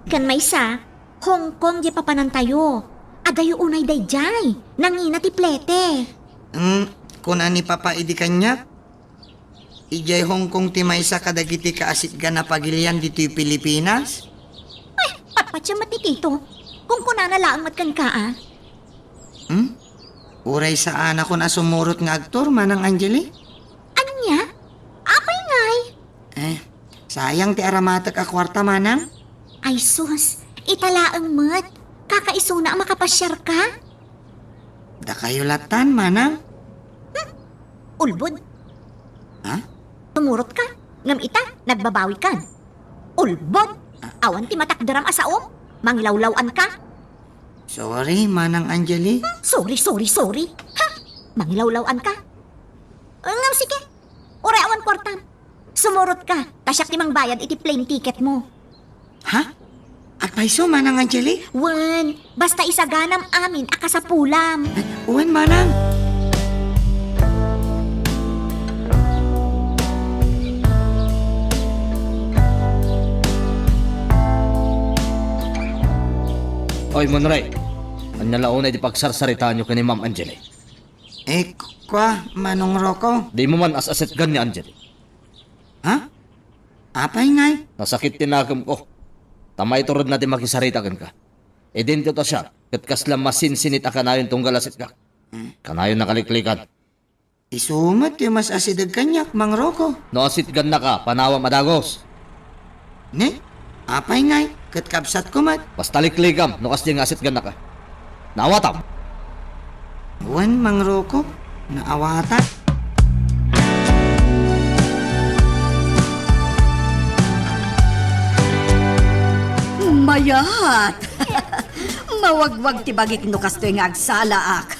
Kan may sa, Hong Kong di papanan tayo. Adayo unay day jay. Nangina ti plete. Kung ani papa idi kanyak, ijay Hong Kong ti maysa kadagiti kaasit ga na pagilian dito Pilipinas? Patpatya matitito. Kung kunana laang matkan ka Uray sa anak ko na sumurot nga aktor, Manang Angeli? Anya? Apay ngay? Sayang ti aramatak a kwarta, Manang. Ay sus, italaang mat. Kakaiso na makapasyar ka? Da kayo latan, Manang. Ulbod. Ha? Tumurot ka. Ngam ita, nagbabawi ka. Ulbod. Awan ti matakdaram asaom. Mangilawlawan ka. Sorry, Manang Angeli. Sorry. Ha? Mangilawlawan ka. Ngam sige. Ore awan kwartam. Sumurot ka. Tasyak ti bayad iti plane ticket mo. Ha? At paiso, Manang Angeli? Wen, basta isaganam amin akasapulam. Uwan, Manang. Oy, Monray. Anya launay di pagsarsaritaan nyo ka ni Ma'am Angeli. Manong Rocco. Di mo man as-aset gan ni Angeli. Ha? Apay ngay? Nasakit tinagam ko. Tamay turod natin makisarita kan ka. E din to siya. Katkaslam masinsinit a kanayon tunggal asit ka. Kanayon nakaliklikan. Isumat yung mas asidag kanyak, Mang Rocco. No asit gan na ka, panawa madagos. Ne? Apay ngay? Katkabsat ko mat. Basta liklikam, no kasdi nga asit gan na ka. Nawatam. Uwan, Mang Rocco. Naawata. Mayat! Mawagwag ti bagik no kastoy nga agsalaak.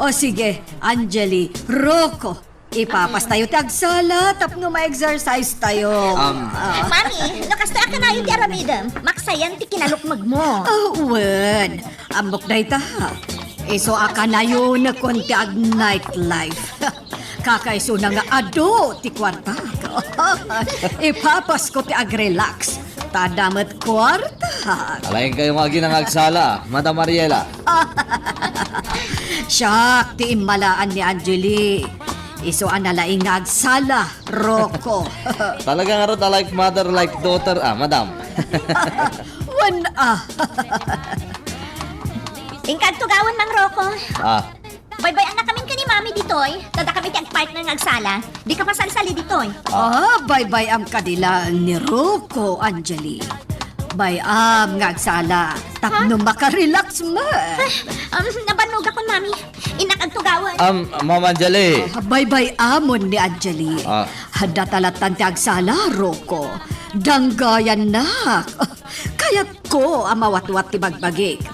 O sige, Angeli, Rocco, ipapastayo ti agsala tapno ma-exercise tayo. Mami, nakas na ka na yung aramidam. Maksayan ti kinalukmag mo. Wen, ambok na ita. Iso aka na yun na konti ag nightlife. Kakaiso na nga ado ti kwarta. Ipapas ko ti ag-relax. Tadamat kwarta. Alayin kayo nga ginang agsala, Madam Mariela. Siyak, ti imalaan ni Angeli. Iso analaing nga agsala, Rocco. Talaga nga rin, like mother, like daughter, Madam. Ingkad tugawan, Mang Rocco. Bye-bye na kami ka ni Mami ditoy. Tada kami ti partner ng agsala. Di ka pasalsali ditoy. Bye-bye am kadila ni Rocco, Angeli. Bye-am nga agsala. Tapno makarelax ma. Nabanog ako, Mami. Inakag tugawan. Ma'am Angeli. Bye-bye amon ni Angeli. Hada talatan ti agsala, Rocco. Danggayan na. Kayat ko amawat-wat ti bagbagik.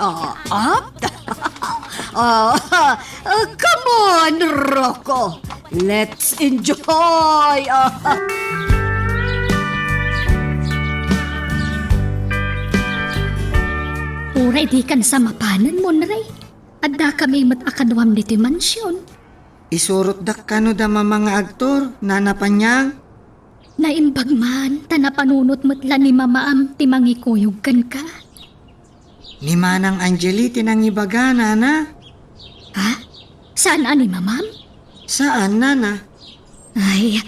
Come on, Rocco. Let's enjoy. Uray di kan sa mapanan mo, Ray. Adda kami matakadwam dito mansyon. Isurot dak kano da mga aktor, nanapanyang. Naimbag man, tanapanunot matla ni mamaam ti mangikuyog kan ka. Ni Manang Angeli tinangibaga, Nana. Ha? Saan ani mamam? Saan, Nana? Ay,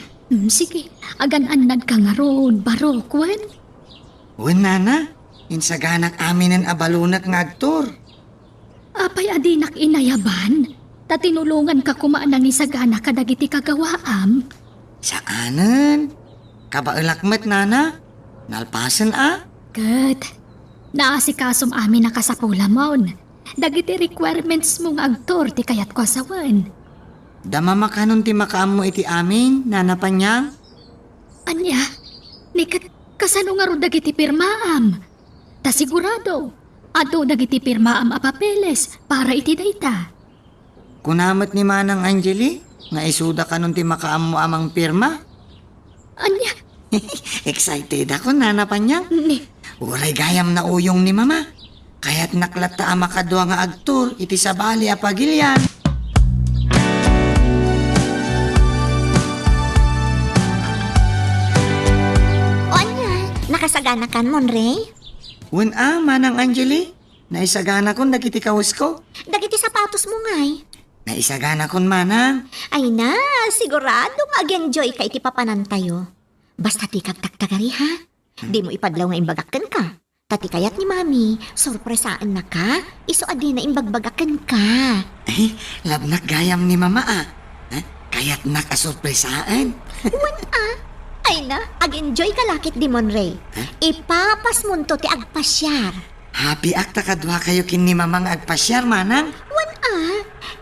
sige. Agan-anad ka nga ron, barokwen. Uwan, Nana. Insaganak amin ang abalunat nga aktor. Apay adinak inayaban. Tatinulungan ka kumaanang isagana kadagiti kagawaam. Saanan? Kabailakmet, Nana? Nalpasan, Good. Naasikasom amin nakasapulamon. Dagiti requirements mong agtor ti kayat ko asawan. Dama makanon ti makaam mo iti amin, nanapan niya? Anya, ni kasano nga ro dagiti pirmaam. Ta sigurado, ado dagiti pirmaam a papeles para iti dayta. Kunamat ni Manang Angeli, nga isuda ka nun ti makaam mo amang pirma? Anya, Excited ako, nanapan niya. ni, Uray gayam na uyong ni mama. Kaya't naklata ang makadwa nga agtur, iti sabali a pagilyan. O anya, nakasagana kan Monray? Wen Manang Angeli, naisagana kon dagiti kawis ko. Dagiti sapatos mo ngay. Naisagana kon Manang. Ay na, sigurado mag-enjoy ka iti papanan tayo. Basta di kag taktagari ha. Di mo ipadlaw nga imbagakan ka. Tati kayat ni Mami, sorpresaan na ka. Iso adi na imbagbagakan ka. Labnak gayam ni mama Kaya't nakasurpresaan. Ay na, ag-enjoy ka lakit di Monray. Ipapas mo to ti agpasyar. Happy akta kadwa kayo kin ni mamang agpasyar, Manang.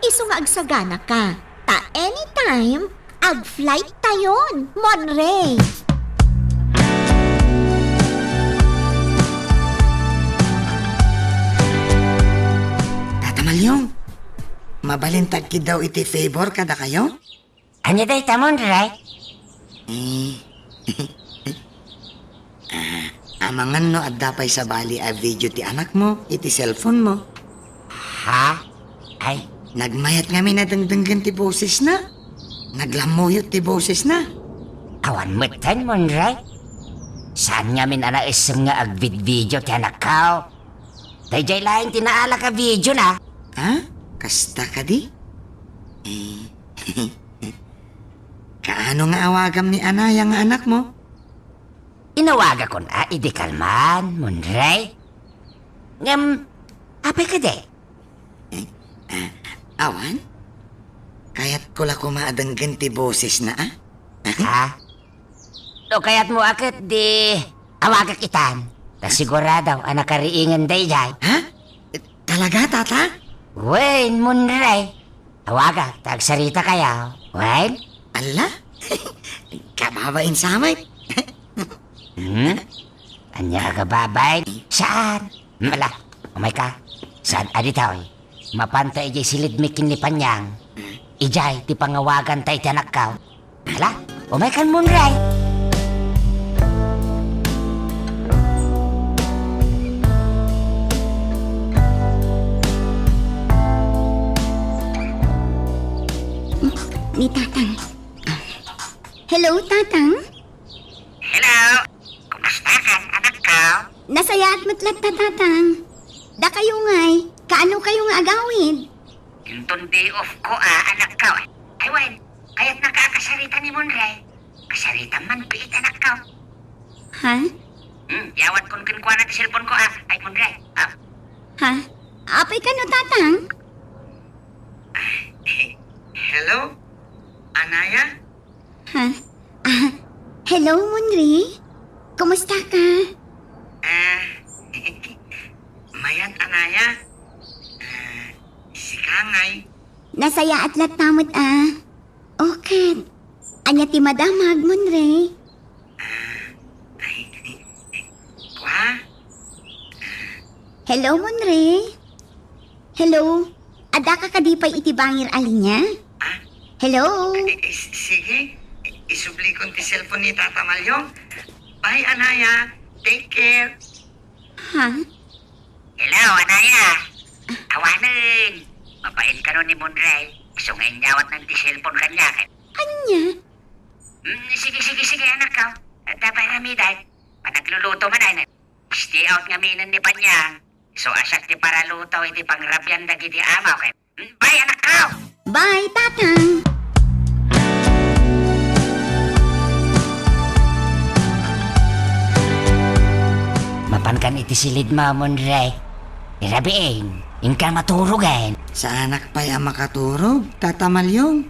Iso nga agsagana ka. Ta anytime, ag-flight tayon, Monray. Tatamalyong, mabalintag ki daw iti favor kada kayo? Anya day tamon, right? Amangan no at dapay sa bali a video ti anak mo, iti cellphone mo. Ha? Ay, Nagmayat nga na dangdanggan ti boses na. Naglamuyot ti boses na. awan mo tan mon, right? Saan nga min ana isem nga agvid-video ti anak kao? Dayjay lain tinaala ka video na. Ha? Kasta ka di? Kaano nga awagam ni Anaya nga anak mo? Inawaga ko na, idi kalman, Monray. Ngam, apay ka de? Awan? Kaya't ko la kumaadanggan ti boses na Ha? O kaya't mo akit di awaga kitan. Ta sigurado, anak kariingan dayjay. Ha? Talaga, tata? Wen, Monray. Awaga, tagsarita kayo. Wen? Ala? Kababain samay? Anya ka babay? Saan? Mala, umay ka. Saan aditaw? Mapantay ijay silid mi kinipanyang. Ijay, ti pangawagan tay tiyanak ka. Mala, umay kan Monray. Ni Tatang. Hello, Tatang? Hello, kumusta ka, anak ka? Nasaya at matlat ta, Tatang. Da kayo ngay, kaano kayo nga agawid? Yung day off ko, anak ka. Ay, wen, kaya't nakakasarita ni Monray. Kasarita man piit, anak ka. Ha? Yawat kung kinukuha na ti cellphone ko, ay Monray. Ha? Apay ka no, Tatang? Hello? Anaya? Ha? Hello, Monri? Kumusta ka? Mayan, Anaya? Si Kangay? Nasaya at latamot Okay. Anya ti madamag, Monri? Kwa? Hello, Monri? Hello? Ada ka kadipay iti bangir alinya? Hello? Sige. Isubli ko ti cellphone ni Tata Malyong. Bye, Anaya. Take care. Ha? Hello, Anaya. Awanin. Mapait ka nun ni Monray. Gusto nga inyawat ng ti cellphone kanya. Anya? Sige, anak ka. Dapat kami dahil. Panagluluto man ay. Stay out nga minan ni Panyang. So asak ti para luto iti pangrabyan dagiti amaw. Bye, anak ka. Bye, Tatang! Mapankan iti silid mo, Monray. Irabiing, ingka maturugan. Sa anak pa'y ang makaturog, Tata Malyong.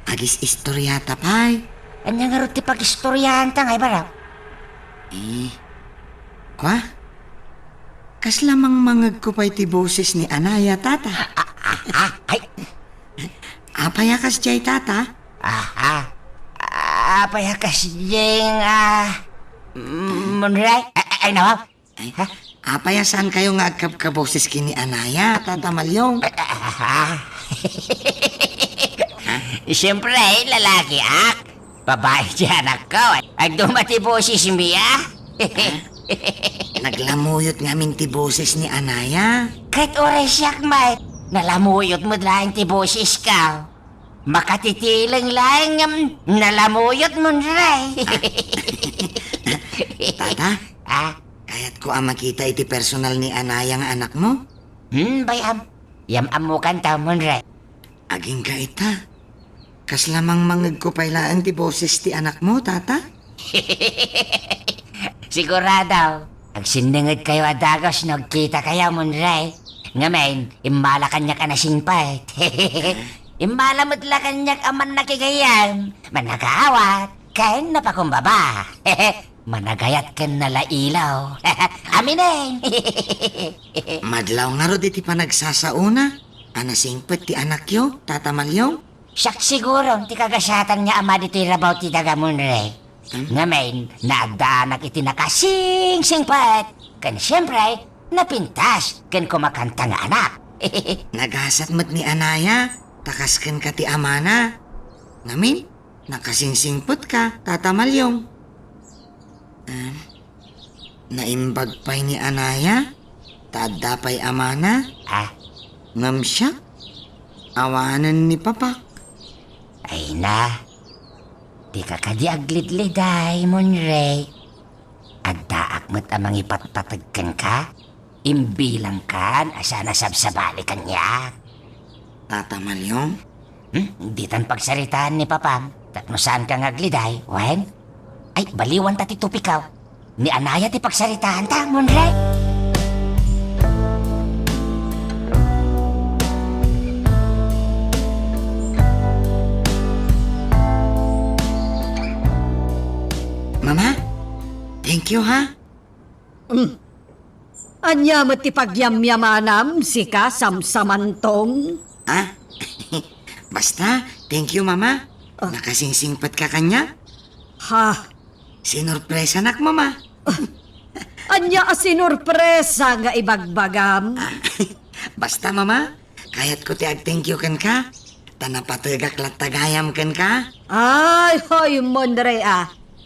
Agis istoryata pa'y. Anya nga rin ti pag-istoryahan tangay baraw. Kwa? Kas lamang mangag ko pa'y ti boses ni Anaya, Tata. Ay, Apayakas jay tata? Apayakas ding, Munray? Ay, nawaw. Ha? Apayasan kayo nga agkaboses kini Anaya, Tata Malyong. Siyempre, lalaki babae dyan ako. Ang dumati boses miya. Naglamuyot ngamin ti boses ni Anaya. Kahit oras siyak, Mike. Nalamuyot mo lang ti boses ka. Makatitilang lang nalamuyot mo rin. Tata, kaya't ko makita iti personal ni Anaya nga anak mo. Bayam. Yam amukan ta mo rin. Aging ka ita. Kas lamang mangag ko pailaan ti boses ti anak mo, tata? Sigurado. Ang siningid kayo adagos, nagkita kayo mo rin. Ngayon, imala kanya ka na singpay. Imala mo't la kanya aman nakigayam. Managawat, kain na pa kumbaba. Managayat ka na lailaw. Aminin. Madlaw nga ro di ti panagsasauna. Anasingpet ti anak yo, Tata Malyong. Siyak siguro, ti kagasatan nga ama di ti rabaw ti dagamon re. Ngayon, naagdaanak iti nakasing-singpat. Kan siyempre, napintas kan kumakanta nga anak. Nagasat mo't ni Anaya, takasken ka ti amana. Ngamin, nakasingsingpot ka, Tata Malyong. Naimbag pa'y ni Anaya, tada pa'y amana. Ngam siya, awanan ni Papa. Ay na, di ka kadi aglidliday, Monray. Agdaak mo't amang ipatpatagkan ka, imbilang kan, asa nasabsabali kanya. Tata Malyong, Di tan pagsaritaan ni Papam, tatno saan ka ngagliday, wen? Ay, baliwan ta ti tupikaw. Ni Anaya ti pagsaritaan ta, Monray. Mama, thank you ha. Anya mo ti pagyamyamanam, sika samsamantong. Basta, thank you Mama. Nakasingsingpat ka kanya. Ha? Sinurpresa nak Mama. Anya asinurpresa nga ibagbagam. Basta Mama, kayat ko ti ag-thank you kan ka. Tanapatagak latagayam kan ka. Ay, hoy, Monre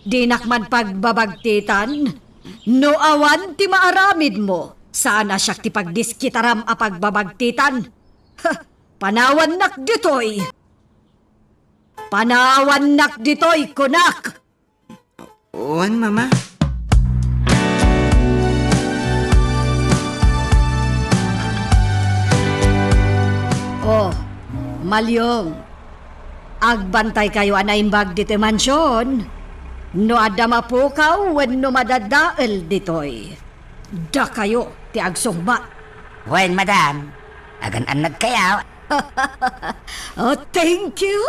di nakman pagbabagtitan. No awan ti maaramid mo. Sana siya ti pagdiskitaram a pagbabagtitan. Panawan nak ditoy. Panawan nak ditoy, kunak. Uwan Mama. Oh, Malyong. Agbantay kayo anaimbag dito mansyon. No adama po ka, wenno madadael ditoy. Da kayo, ti agsumba. Wen, madam, agan-anad kayaw. Oh, thank you,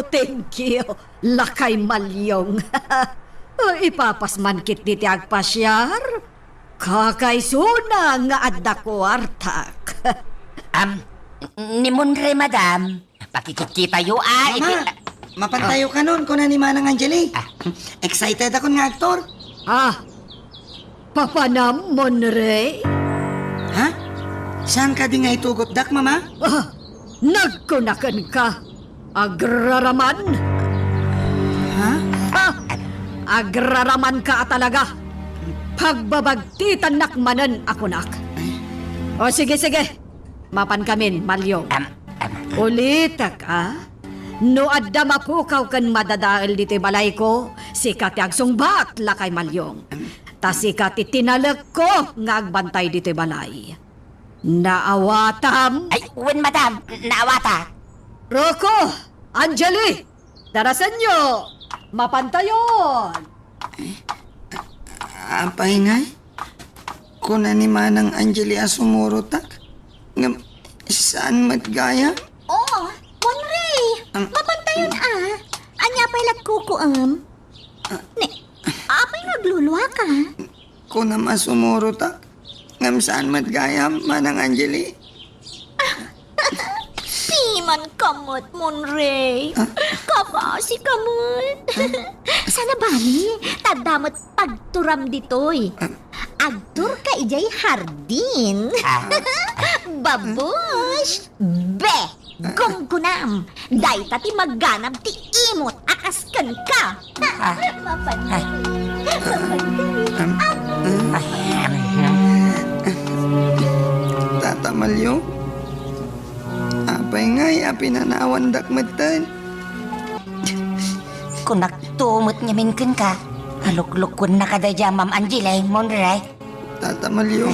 thank you. Lakay Malyong. Oh, ipapasman kit di ti agpasyar. Kakaysuna nga adda kwartak. Ni Monray, madam, pakikikita yu Mama, mapantayo ka nun kung ni Manang Angeli. Excited ako nga aktor. Papanam, Monre? Ha? Saan ka di nga itugot dak, Mama? Nagkunakan ka. Agraraman. Ha? Agraraman ka talaga. Pagbabagtitan nakmanan ako nak. O sige. Mapan kamin, Malyong. Ulitak no adda mapukaw kan madadaal dito balay ko, sikat agsungbat lakay Malyong. Ta sikat itinalag ko nga agbantay dito balay. Naawatam. Ay, wen, madam, naawata. Rocco! Angeli! Darasan nyo! Mapantayon! Apay ngay? Kung ni Manang Angeli asumurutak? Saan matgaya? Oh, Monray! Mapantayon Anya pa'y lagkukuam. Apa'y nagluluwa ka? Kung na masumurutak? Ngam saan matgaya, Manang Angeli? Piman ka! Kamot, Monray. Kapasi kamot. Sana bani, tadamot pagturam ditoy. Agtur ka ijay hardin. Babush! Be! Gonggunam! Day tati magganam ti imot akaskan ka! Mapanay! Tata Malyo, apay ngay apinanawan dakmatan. Kung naktumot nyamin kun ka, alukluk kun na kada dyan, Ma'am Angela, Monray. Tata Malyo,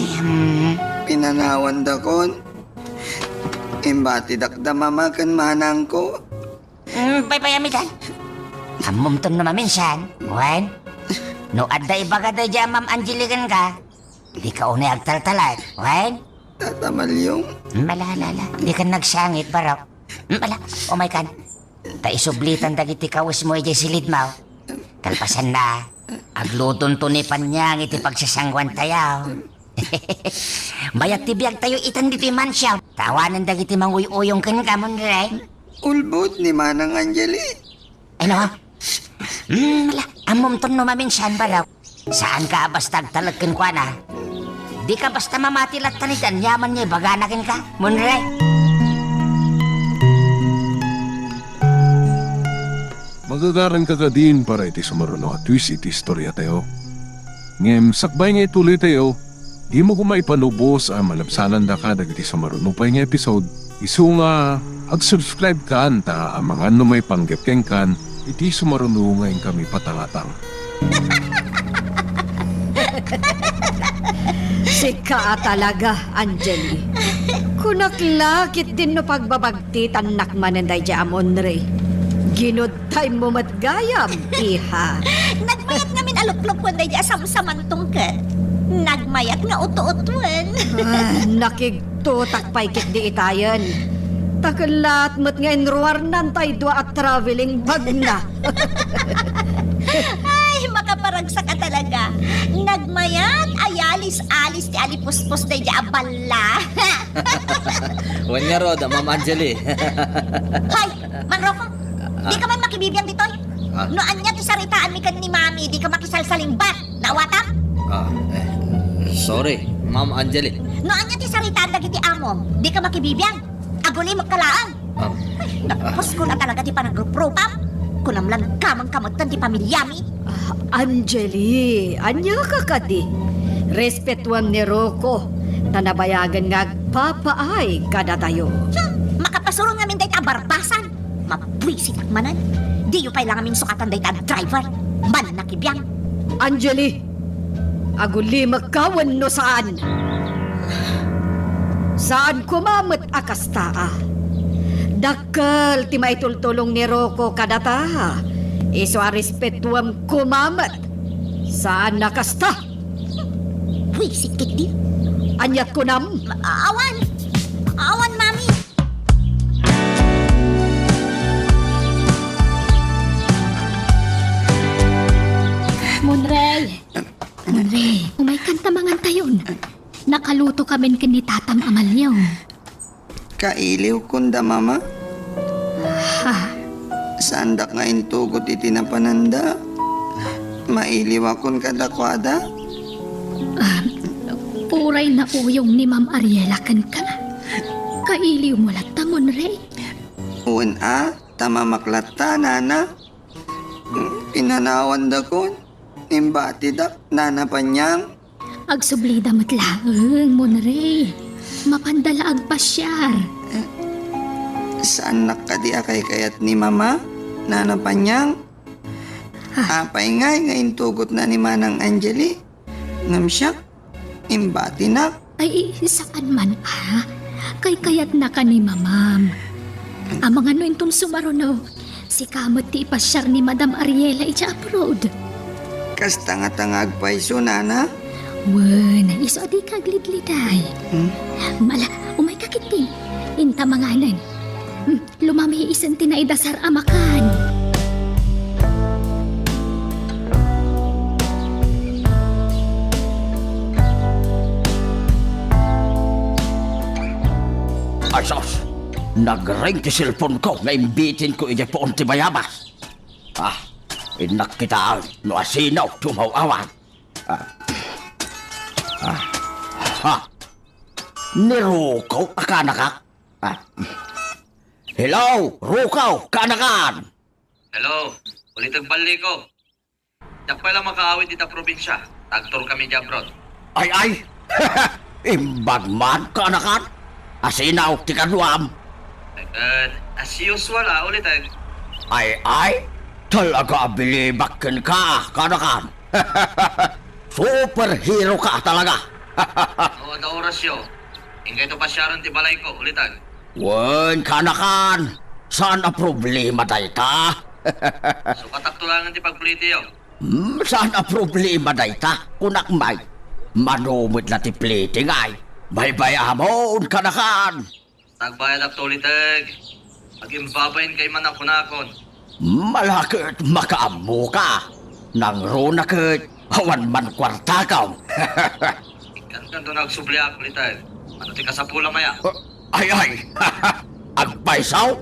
pinanawan dakon. Imbati dakdamama kan manang ko. Payamitan. Amom to naman minsan, Wen. No adda ibaga da dyan, Ma'am Angela kan ka. Di ka unay agtaltalat, Wen. Tata Malyo, Malalala, di ka nagsangit, barok. Mala, umay kan. Ta isublitan dagiti kawas mo iti silid mo. Kalpasan na, agluton to ni panyang iti pagsasangwan tayaw. Bayat ti biyag tayo itan diti mansyaw. Tawanan dagiti manguyuyong kan ka, Monray. ulbot ni Manang Angeli. Ano? Mala, amom to no maminsan, barok. Saan ka basta agtalagkan kwa na? Di ka basta mamatilat tanitan, yaman niya baganakin ka, Monray. Magagaran ka ka din para iti sumaruno at twist iti istorya tayo. Ngem, sakbay nga ituloy tayo, di mo kumay panubos ang malabsanan da ka dagiti sumaruno pa nga episode. Isu nga, ag-subscribe ka ta ang mga numay panggapkeng kan, iti sumaruno ngayon kami patangatang. Sika talaga, Angeli. Kunaklakit din no pagbabagti tanak manenday di Monray. Ginod time mo matgayam, iha. Nagmayat ngamin aluklok ko day di asam-samantong ka. Nagmayat nga uto-utuan. Nakigtutak paikit di itayan. Takalat mo't nga inruar nantay dua at traveling bag na. Ay, makaparagsak ka talaga. Nagmayat, ayalis-alis ti alipuspos day di abala. Wan nga roda, Ma'am Angeli. Hoy, Mang Rocco, di ka man makibibiyang ditoy. Ah? Noan niya ti saritaan mi kan ni Mami, di ka makisalsaling bat. Nawatam? Sorry, Ma'am Angeli. Noan niya ti saritaan dagiti amom, di ka makibibiyang. Aguli magkalaan. Napos ko na talaga ti panagrupropam. Kunamlan kamang kamutan ti pamilyami. Angeli, anya ka kadi. Respetuan ni Rocco. Tanabayagan nga agpapaay kada tayo. Makapasuro ngamin day ta barbasan. Mabwisit ak manan. Di yu pailang aming sukatan day ta driver. Man nakibiyang. Angeli, aguli magkawan no saan? Saan kumamot akastaa? Dakal ti maitultulong ni Rocco kadata. Iso a respetuam kumamot. Saan nakasta? Wisit kit di. Anyat ko nam? Awan! Awan, Mami! Monray! Monray, umay kanta mangan tayon. Nakaluto kamin kin ni Tatam Amalyaw. Kailiw kunda mama. Ha? Sandak nga intugot iti na pananda. Mailiw akon kadakwada. Uray na uyong ni Ma'am Ariela kan ka. Kailiw mo lata, Monray. Uwan tamamaklat nana. Pinanawan da kon. Nimbati dak, nana panyang. Agsublida matlaeng, Monray. Mapandala agpasyar. Saan nakadi akay kayat ni mama? Nana panyang. Apay nga intugot na ni Manang Angeli. Ngamsyak, imbati na. Ay, saan man ha? Kay kayat na ka ni Mamam. Amang ano intong sumaruno. Si kamot ti ipasyar ni Madam Ariela iti abroad. Kas tanga-tangag pa iso, nana. Wen, iso adi kaglidliday. Mala, umay kakiting. Inta manganan. Lumami isan tinaidasar amakan. Ay, sos! Nag-ring ti cellphone ko nga imbitin ko ija po ti bayabas. Inak kita no asinaw tumaw-awan. Nirukaw akanakak. Hello, rukaw, kanakan. Hello, ulit ang bali ko. Yak pala makaawit dito probinsya. Tagtor kami di abroad. Ay! Imbag man, kanakan. Asinaw, ti kaduam. As usual ulit Ay! Talaga bilibakin ka, kanakan. Superhero ka talaga. Oo, na orasyo. Ingay to pa siyaron ti balay ko, ulitan. Wen, kanakan. Saan ang problema dayta? So kataktulangan ti pagpliti yo. Saan ang problema dayta? Kunak may. Manumit na ti plating ay. May bayamon, kanakan. Tagbayad ak tulitag. Pag-imbabayin kay man ako nakon. Malakit makaamu ka. Nang runakit, awan man kwartakaw. Ikan to nagsubli ako, ulitag. Ano ti kasapula maya? Ay! Agpaisaw?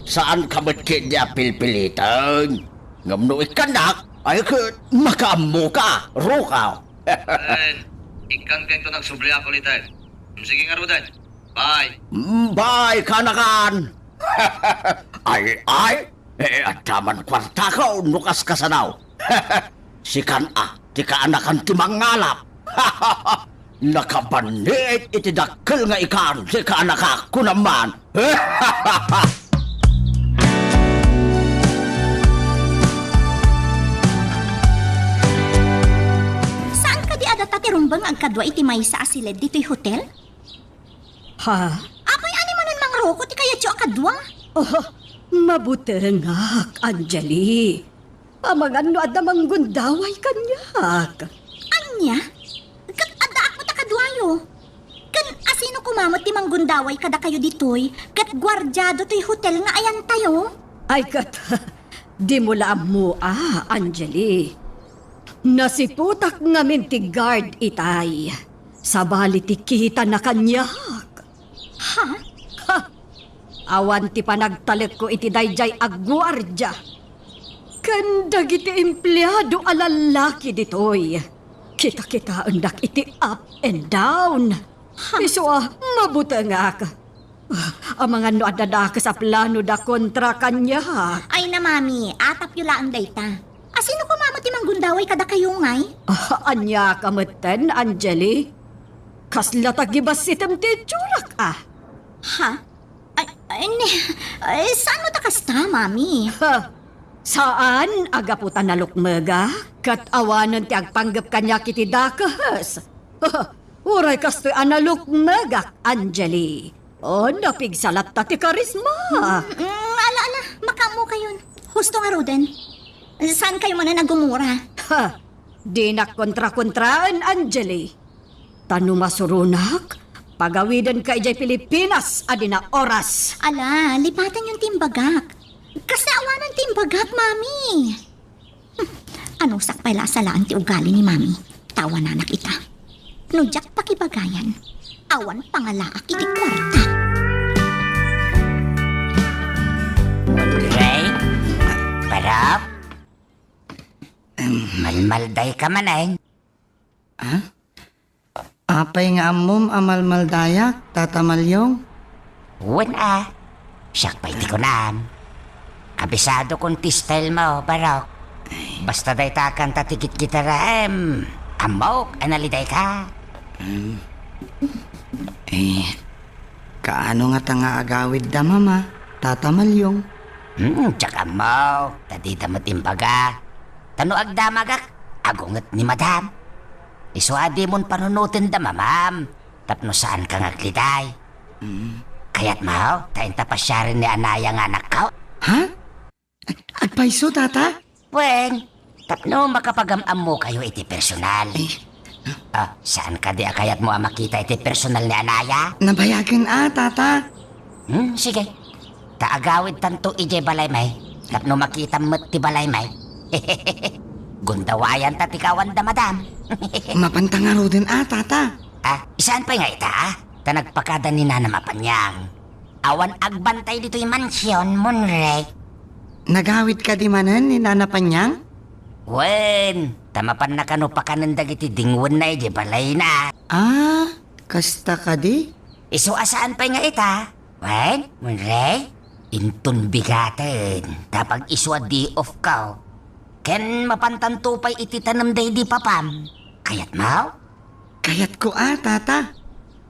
Saan ka ba't kanya pilpilitan? Ngamno ikanak, ay kit makaamu ka, rukaw. Ikan to nagsubli ako, ulitag. Sige nga rudan. Bye. Bye, kanakan! Ay! At taman kwartakaw, nukas kasanaw. Si kana, ti kaanakan ti mangalap. Nakabanit iti dakkel nga ikan, si kaanaka ko naman. Saan ka di adata ti rumbang ang kadwa iti maysa asilid dito'y hotel? Ha? Ako'y animanan mang roko ti kaya tiyo akadwa. Oh, mabutengak, Anjali. Amangano at namang gundaway kanyak. Anya? Kat adda ako ta kadwayo. Kan asino kumamot ti manggundaway kada kayo ditoy, kat gwardyado to'y hotel nga ayan tayo. Ay kat, di mo laam mo Anjali. Nasiputak ngamin ti guard itay. Sabali ti kita na kanyak. Ha? Ha! Awan ti panagtalit ko iti dayjay agwardya. Kandag iti empleyado alalaki ditoy. Kita-kita undak iti up and down. Iso mabutangak. Ang mga no adada ka sa plano da kontra kanya. Ay na mami, atap yu laang dayta. Asino kumamot ti manggundaway kada kayo ngay? Anya kameten, Anjali. Kasla tagibas item ti tsurak Ha? Saan mo takasta, mami? Ha? Saan agaputan na lukmega? Kat awanan ti agpanggap kanya kiti dakas. Uray kastoy analukmega, Anjali. O, napigsalat ta ti karisma. Ala, makamo kayon. Husto nga Roden. Saan kayo man na nagumura? Ha? Di na kontra-kontraan, Anjali. Tano masurunak, pagawidan ka ijay Pilipinas, adi na oras. Ala, lipatan yung timbagak. Kasawanan timbagak, mami. Anong sakpay lasalaan ti ugali ni mami? Tawa na nakita. Nudyak pakibagayan. Awan pangalaak iti kwarta. Ray? Parap? Malmalday ka man ay. Apay nga amom amalmaldayak, tatamalyong. Wen siyak pa iti ko naan. Abisado kong ti-style mo, Barok. Basta day takan tatikit kita ram. Amok, analiday ka. Kaano nga tanga agawid da mama, tatamalyong. Tsaka mo, tadita mo timbaga. Tano agdamagak, agungat ni madam. Isuadi mon panunutin da mamam. Tapno saan ka ngagliday. Kaya't mo, tayin tapasyarin ni anaya nga anak ko. Ha? Agpaiso, tata? Wen, tapno makapagamam mo kayo iti personal. Saan ka di akayat mo makita iti personal ni anaya? Nabayagan tata. Sige. Taagawid tanto ije balay may. Tapno makita mo't ti balay may. Gundawayan tatikawan da madam. Mapantangaro din tata. Isaan pa nga ita Ta nagpakada ni Nana Mapanyang. Awan agbantay dito'y mansyon, Monrey. Nagawit ka di manan ni Nana Panyang? Wen, tamapan na kano pa kanandag iti dingwan na iti balay na. Ah, kasta ka di? Iso asaan pa nga ita? Wen, Monrey? Intun bigaten, tapag iswa di off ka. Ken mapantanto pa'y iti tanam day di papam. Kayat mo? Kayat ko tata.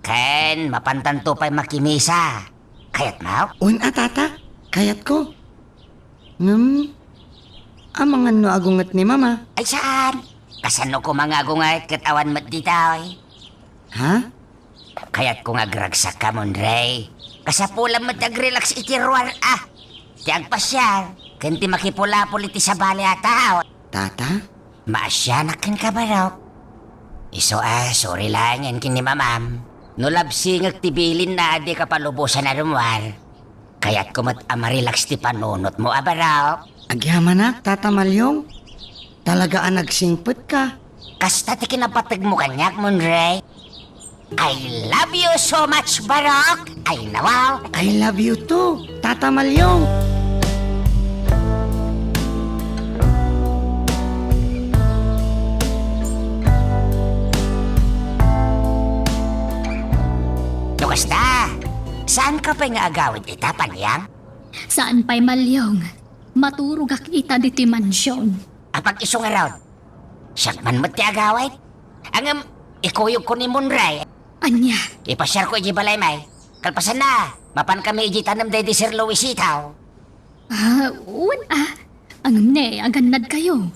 Ken mapantanto pa'y makimisa. Kayat mo? Tata. Kayat ko. Amangan no agungat ni mama. Ay saan? Kasano ko mga agungay katawan mat ditoy? Ha? Kayat ko nga gragsak ka, Monrey. Kasapulang mat relax iti ruwar Tiag pasyal. Kanti makipula-pul iti sa bali ataw. Tata? Maasyanakan ka ba raw? Iso sorry lang yan kini mamam. No labsingag tibilin na adi ka palubusan na rumwar. Kaya't kumat amarelax ti panunot mo abaraw. Agyaman Tata Malyong. Talaga nagsingpet ka. Kasta ti kinapatag mo kanyak, Monrey. I love you so much, Barok. Ay nawaw. I love you too, Tata Malyong. Kasta, saan ka pa nga agawid ita, Panyang? Saan pa'y malyong? Maturog ak ita diti mansyon. Apag isong araw, siyak man mo ti agawid? Ang ikuyog ko ni Monrey. Anya, Ipasyar ko iji balay may. Kalpasan na, mapan kami iji tanam day di Sir Louis itaw. wan Ang ne, aganad kayo.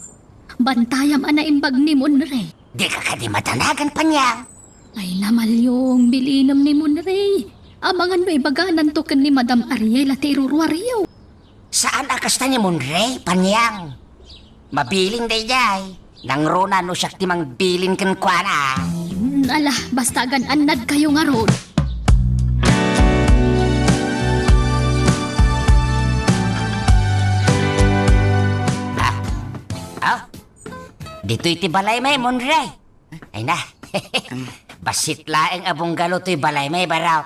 Bantayam ana imbag ni Monrey. Di ka kadi matanagan, Panyang. Ay namalyong, bilinam ni Monrey. Amangan may baganan to ken ni Madam Ariela ti iruruaryo. Saan akasta ni Monrey, Panyang? Mabiling day jay. Nang rona no siyak timang bilin ken kuana. Ala, basta anad kayo nga ron. Dito iti balay may, Monrey. Ay na. Basit laeng abong galo to'y balay may baraw.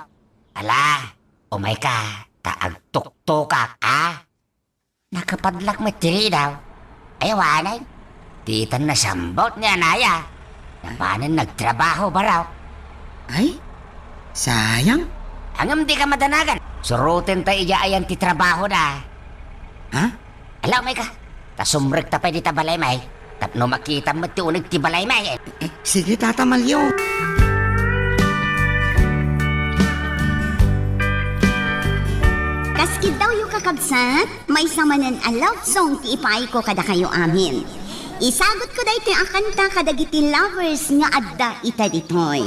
Ala, umay ka, taagtuktukak, Nakapadlak matiri daw. Ay, wanay. Titan na sambot niya naya. Napanan nagtrabaho baraw. Ay, sayang. Hangam di ka madanagan. Surutin tayo ayan ti trabaho na. Ha? Ala, umay ka. Tasumrek ta pa di tabalay may. Tapno makita mo ti unig ti balay may. Sige, Tata Malyong. Kaskid daw yung kakabsat, may samanan a love song ti ipay ko kada kayo amin. Isagot ko dahi ang kanta kadagiti lovers nga adda ita ditoy.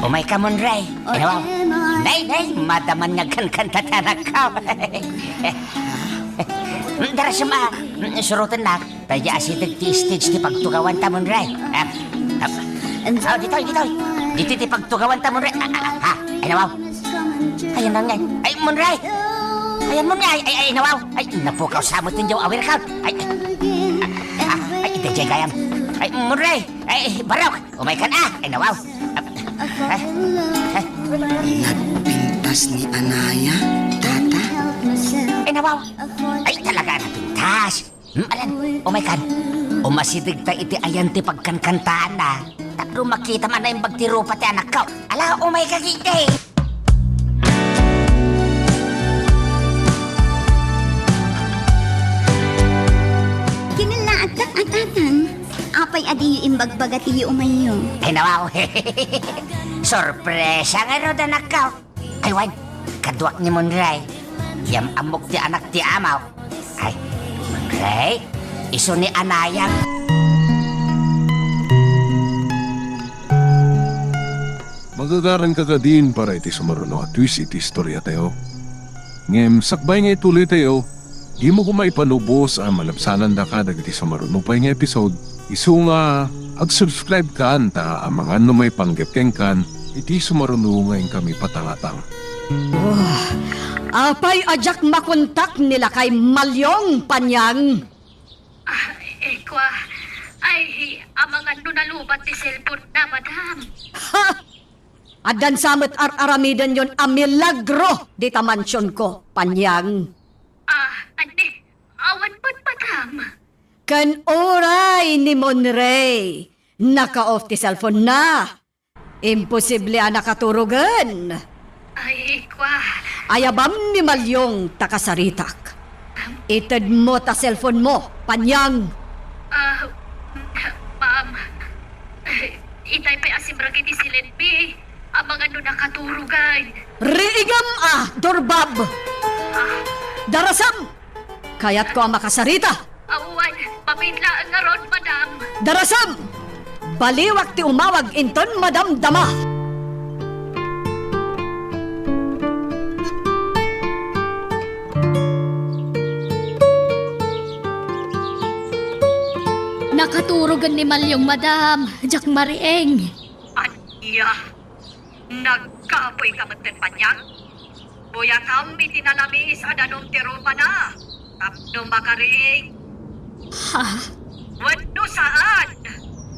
Umay ka, Monrey. Ano? Nay, madaman nga kan-kanta tanak ka. Dara suma, surutin na. Tayo asidag ti stage ti pagtugawan ta, Monrey. Dito. Dito ti pagtugawan ta, Monrey. Ay, nawaw. Ayan na nga. Ay, Monrey. Ayan mo nga. Ay, nawaw. Ay, napukaw sa mo tinjaw awir ka. Ay, DJ Gayam. Ay, Monrey. Ay, Barok. Umay ka na. Ay, nawaw. Nagpintas ni Anaya, Tata. Ay, nawaw. Ay, talaga napintas. Alan, umay kan. Umasidig ta iti ayan ti pagkankantaan na. Tapno makita man na yung bagtiro pati anak ko. Ala, umay ka kiti. Apay adi imbagbagat iyo umayo. Ay nawaw. Sorpresa nga ro danak ka. Ay wan, kaduak ni Monray. Yam amok ti anak ti amaw. Ay, Monray, iso ni Anayang. Magagaran ka din para iti sumaruno at twist iti istorya tayo. Ngem, sakbay nga ituloy tayo, di mo kumay panubos ang malabsanan da ka dagiti sumaruno pa nga episode. Isu nga, ag-subscribe ka ta ang mga may panggapkeng kan, iti sumaruno ngayon kami patangatang. Apay ajak makontak nila kay Malyong Panyang. Ekwa, ay, amang ano nalubat ni cellphone na, madam. Ha! Adan samot aramidan yon a milagro di ta mansyon ko, Panyang. Ane, awan mo't, madam. Kan oray ni Monray, naka-off ti cellphone na. Imposible nakaturugan. Ay, ekwa, Ayabam ni Malyong takasaritak. Ited mo ta cellphone mo, Panyang. ma'am, itay pa asimragi ni Silenpi. Amang ano nakaturugan. Riigam Dorbab. Darasam, kayat ko ang makasarita. Awan, mapidlaan nga ron, madam. Darasam, baliwak ti umawag inton madamdama. Nakaturugan ni Malyong, madam. Jack Marieng. Anya, nagkapoy ka matin Panyang. Buya kami tinalamis adanong tirupa na. Tapno makariing. Ha? Wano saan?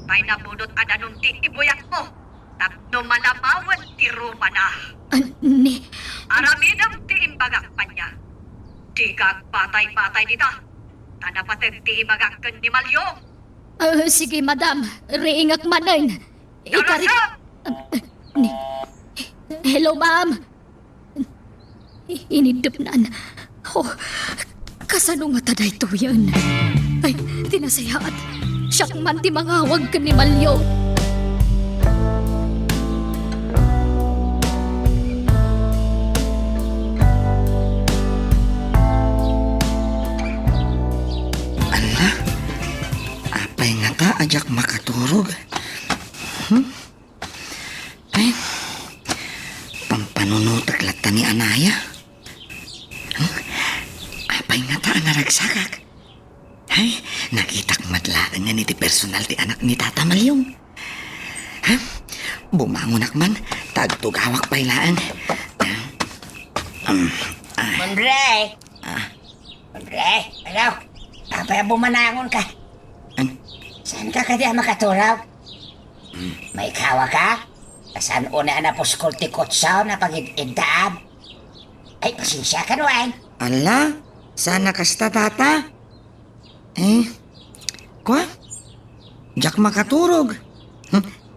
May nabunot adanong titibuyak mo. Tapno malamawan tirupa na. Ni, Aramidang tiimbagak Panyang. Digag patay-patay dita. Tanapatin tiimbagak kan ni Malyong. sige, madam. Riingak manan. Ikari... Darasam! Ni... Hello, ma'am. Inidip naan. Oh, kasano nga taday to yan? Ay, tinasayaat. Siyak man ti mangawag ka ni Malyo. Ala, apay nga ta ajak makaturog. Ay, pampanunutak lata ni Anaya. Apay nga ta naragsakak. Ay, nakitak madlaan nga ni ti personal ti anak ni Tata Malyong. Bumangon akman, tagtugawak pailaan. Monray! Monray, ano? Apay bumanangon ka. Saan ka kaya makaturaw? May kawa ka? Saan una na po ti kotsaw na pag-iddaab? Ay, pasensya ka nuwain. Ala, sana kasta tata? Kwa? Jak makaturog.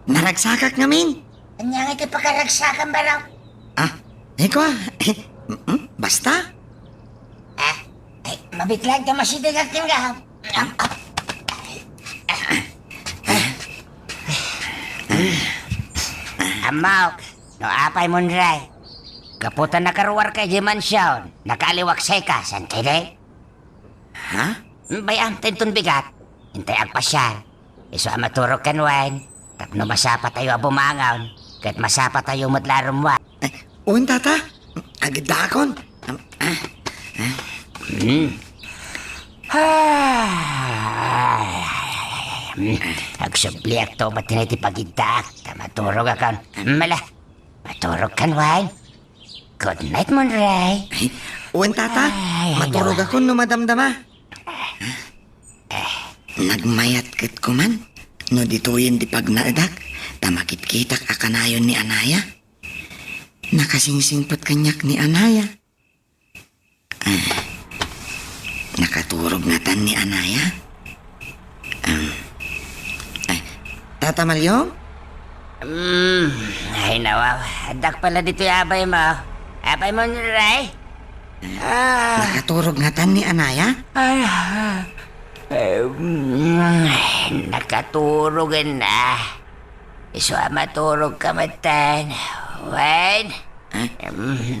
Naragsakak namin. Kanya nga iti pakaragsakan ba raw? Kwa? Basta? Ay, mabitlag ka masidigag yung gahaw. Amaw, no apay Monray. Kaputan na karuwar kay Jimansyaw. Nakaliwaksay ka, san kaya? Ha? Bayam, tentun bigat. Hintay agpasyal. Iso amaturog kanwain. Tapno masapa tayo abumangaw. Kahit masapa tayo matlarumwa. Uwan tata, agdakon. Agsubliak to ba't tiniti pagiddak? Maturog akan. Mala, maturog kanwain. Good night, Monray. Uwan tata, Ay, maturog ako no madamdama. Nagmayat kit ko man. No dituyin di pag naadak, tamakit-kitak akanayon ni Anaya. Nakasingsingpat kanyak ni Anaya. Nakaturog na tan ni Anaya. Tata Malyong? Ay, nawaw. Adak pala dito yung abay mo. Abay mo, Monray. Nakaturog na tan ni Anaya? Nakaturogan na. Iswa maturog ka matan. Wan?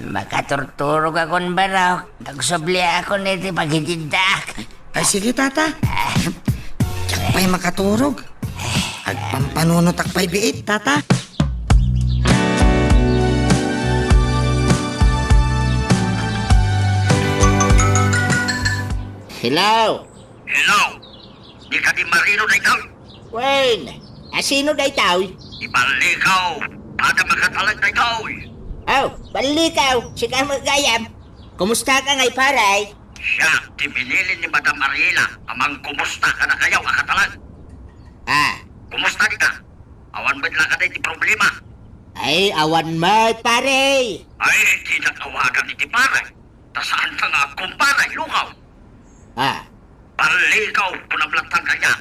Makaturturog akong barok. Nagsubli ako nito paghitindak. Ay, sige, tata. Pa'y makaturog. Agpampanunot akpay biit, tata. Hello? Hello? Di ka di marino na ikaw? Wen, asino da itaw? Ibalikaw. Pada makatalag na ikaw. Oh, balikaw. Sige magayam. Kumusta ka ngay paray? Siya, timinilin ni Madam Ariela. Amang kumusta ka na kayaw akatalag. Ah, Kumusta di ka? Awan ba lang ka na iti problema? ay awan mat pare. Ay, di nag-awagan iti paray. Tasaan ka nga kumparay, lukaw. Ah, Balikaw kunamlatang kaya.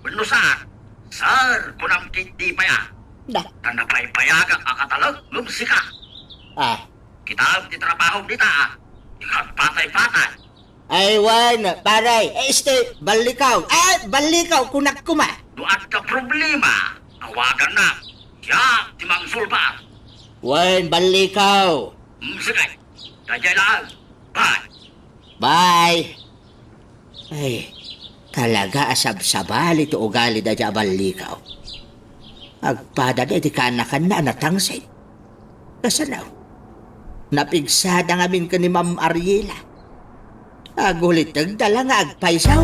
Ano saan? Sir, kunam kiti pa ya. da. Tanapay-payagang akatalag, lumsika. Ah, Kita ang titrabaho dita, ah. Ikat patay-patay. ay wan paray. Balikaw. Balikaw kunak kuma. Doon ka problema. Awagan na. Siya, timang sulba. Wan balikaw. Sige, kaya lang. Bye. Bye. Ay, talaga asab-sabal ito ugali da jabal likaw. Agpada da iti kanakan na natangsin. Kasanaw, napigsada nga min ka ni Ma'am Ariela. Agulit nagdala nga agpaisaw.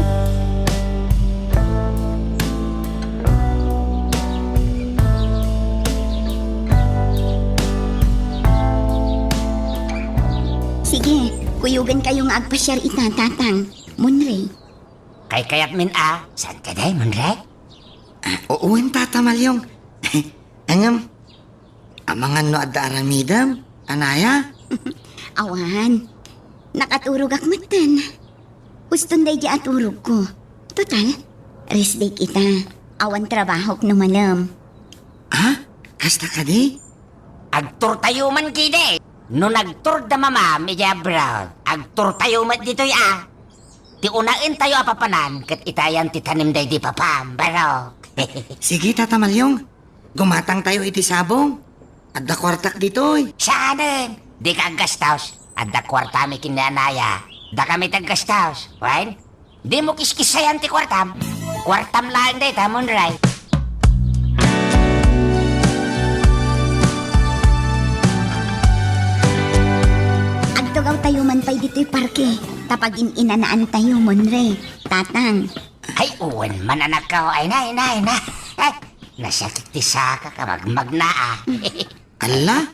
Sige, kuyugan kayo nga agpasyar itatang. Munray. Kay kayat min saan ka day, Munray? Uuwin, tata Malyong. Angam, amangan no adda aramidam, anaya? Awan, nakaturog ak matan. Uston day di aturog ko. Total, rest day kita. Awan trabahok no malam. Ha? Kasta ka di? Agtur tayo man kide. No nagtur da mama, medya brown. Agtur tayo man dito Ti unain tayo apapanan, kat itayan titanim day di papam, barok. Sige, tata Malyong. Gumatang tayo iti sabong. Adda kwartak ditoy. Saanin? Di ka aggastaws. At da kwarta mi kinanaya. Da kami taggastaws. Right? Di mo kiskisayan ti kwartam. Kwartam lang day, tamon right? Agtugaw tayo man pa'y dito'y parke. Tapag inanaan tayo, Monre. Tatang. Ay, uwan, mananakaw. Ay, na. Ay, nasakit ti saka ka magmagna Ala,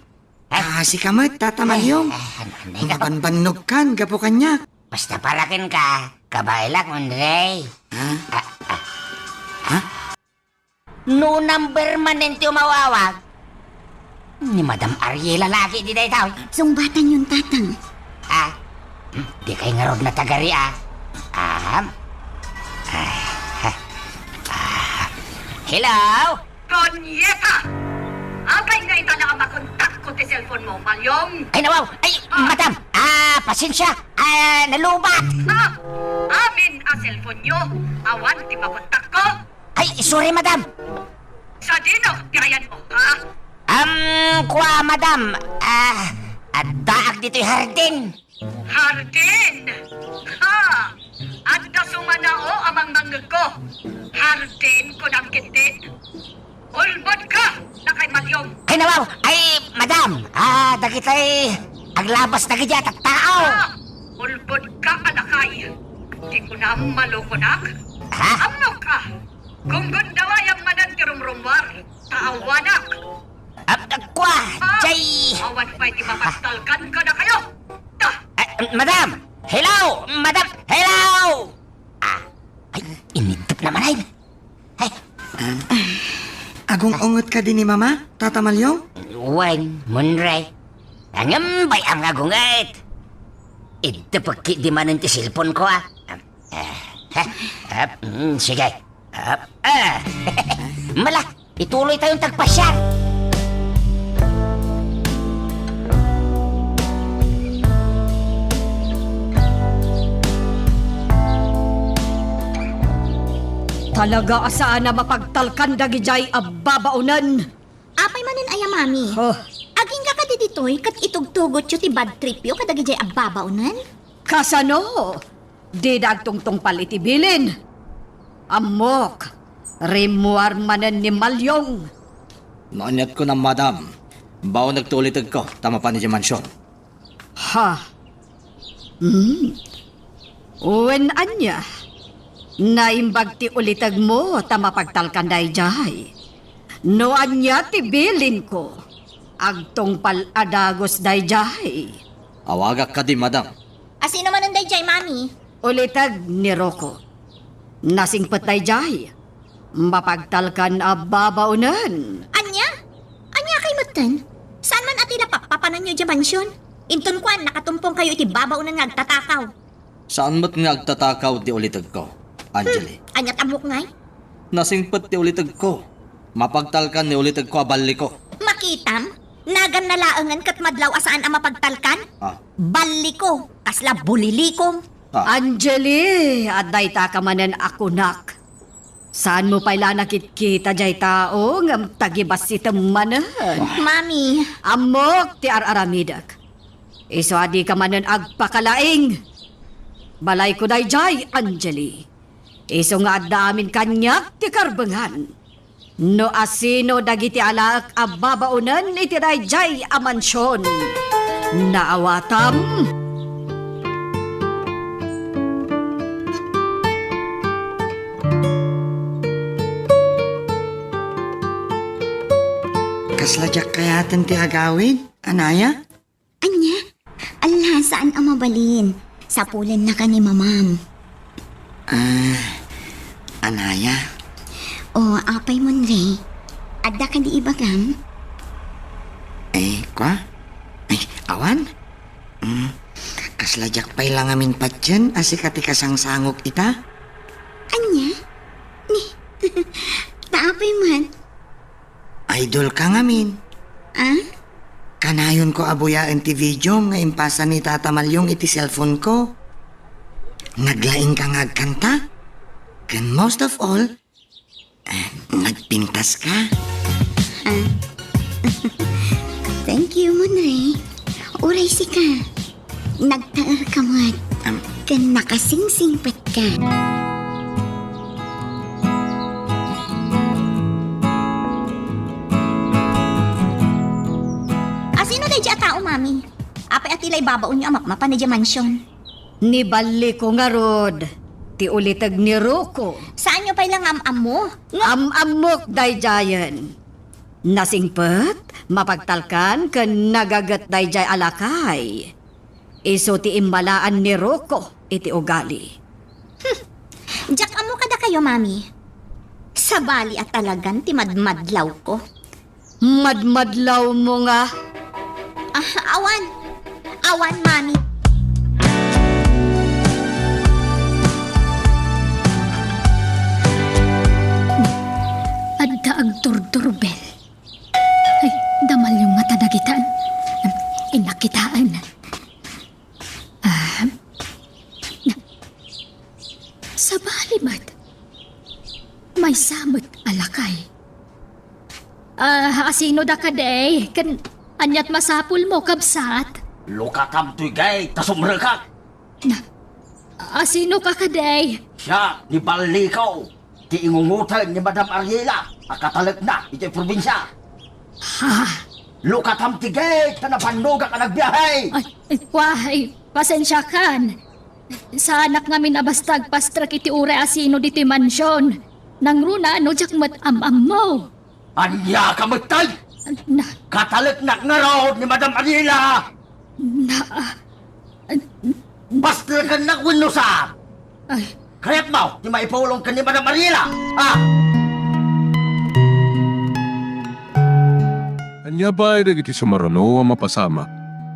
kasi ka mat, tata Malyong. Mabanbanog kan, gapo kanya. Basta parakin ka. Kabailak, Monrey. Ha? Ha? No number man yung tumawawag. Ni Madam Ariela lagi di day tao. Sungbatan yung tatang. Di kay ngarod na tagari Hello? Konyeta! Abay nga ita na makontak ko ti cellphone mo, Malyong. Ay nawaw! Ay, Madam! Pasensya! Nalubat! Amin ang cellphone nyo. Awan, di makontak ko. Ay, sorry, Madam! Sa dino, tiyayan mo, ha? Kwa, Madam. Daag dito'y hardin. Hardin! Ha! Anda sumanao amang manggag ko. Hardin ko ng kitin. Ulbod ka na kay Malyong. Ay, nawaw! Ay, Madam! Dagitay aglabas na gadya at tao. Ulbod ka anakay. Di ko na malukunak. Ha? Amno ka. Kung gundaway ang manan kirumrumwar, taawanak. Kwa! Jay! Awan pa'y di mapastalkan ka na kayo. Madam! Hello! Madam! Hello! Ay, inintip naman ay. Ay, Agong-ungot ka din ni Mama, tata Malyong? Wan, Munray. Angambay ang agungat. Ito pagki di manan ti silpon ko sige. Mala, ituloy tayong tagpasyan. Talaga asaan na mapagtalkan dagijay ababaunan. Apay manin aya, mami. Oh, Aging ka kadi ditoy, kat itugtugot yo ti bad trip yo, kadagijay ababaunan. kasano? Di dagtungtong palitibilin. Amok, rimuar manan ni Malyong. Naanyat ko na, madam. Bawo nagtulitag ko, tama pa ni Mansyon. Ha? Uwen anya? Naimbag ti ulitag mo, tamapagtalkan dayjay. No anya ti bilin ko. Agtong paladagos dayjay. Awagak ka di, madam. Asino man ang dayjay, mami? Ulitag ni Rocco. Nasingpet dayjay. Mapagtalkan ababaunan. Anya? Anya kay Matan? Saan man atila papanan nyo dyan mansyon? Intun kwan, nakatumpong kayo iti babaunan nga agtatakaw. Saan mo't nga agtatakaw di ulitag ko, Angeli? Anyat amok ngay? Nasingpet ti ulitag ko. Mapagtalkan ni ulitag ko abali ko. Makitam? Nagan na laangan kat madlaw asaan ang mapagtalkan? Ah, Baliko, kasla bulilikom. Angeli, aday ta ka manan ako nak. Saan mo pala nakit-kita jay tao ngam tagibas si temanan? Mami, Amok ti araramidak. Iso adi ka manan agpakalaing. Balay ko day jay, Angeli. Iso nga adamin kanyak ti karbengan. No asino dagiti alak ababaunan iti day jay amansyon. Naawatam. Kasladyak kayatan ti agawid, anaya? Anya? Allah, saan ang mabalin? Sapulan na ka ni mamam. Anaya? O, apay mon re. Adda ka di ibagam? Kwa? Awan? Kasladyak pa'y lang amin patyan, asikati kasangsangok ita? Anya? Ni, taapay man. Idol ka ngamin. Ah? Kanayon ko abuyaan ti video nga impasa ni Tata Malyong iti cellphone ko. Naglaing ka nga agkanta. And most of all, nagpintas ka. Thank you, Monre. Uray si ka. Nagtaar ka mo at kan nakasingsingpet ka. asino dayjay a tao, mami? Apay atilay babaon nyo amak mapan na dyan mansyon. Ni bali ko nga rod. Ti ulitag ni Rocco. Saan nyo pa'y lang am-am mo? Amok dayjayan. Nasingpet, mapagtalkan ken nagagat dayjay alakay. Iso ti imbalaan ni Rocco iti ugali. Jack amo kada kayo, mami. Sa bali at talagan ti madmadlaw ko. Madmadlaw mo nga. Awan. Awan, mami. Adda ang turdurbel. Ay, damal yung mata dagitan. Inakitaan. Sa balimat, may samot alakay. Asino da ka day? Kan anyat masapul mo kabsat? Lukatam to'y gay, tasumrekak. Asino ka ka day? Siya, ni Balikaw. Ti ingungutan ni Madam Ariela, akatalag na ito'y probinsya. Ha? Lukatam ti gay, tanapandoga ka nagbiyahe. Ay, pasensya kan. Sa anak nga minabastag pastrak iti ure asino diti mansyon. Nang runa no jak mat am mo. Anya ka magtay! Na, Katalag na nga raw ni Madam Ariela. Basta ka na sa. ay, Kaya't mo, di maipulong ka ni Madam Ariela. Anya ba ay iti sumarano ang mapasama?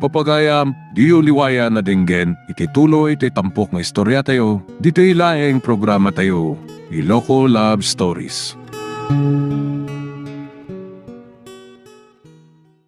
Papagayam, di uliwaya na dinggen, iti tuloy iti tampok nga istorya tayo, dito ilaeng programa tayo, Iloko Love Stories.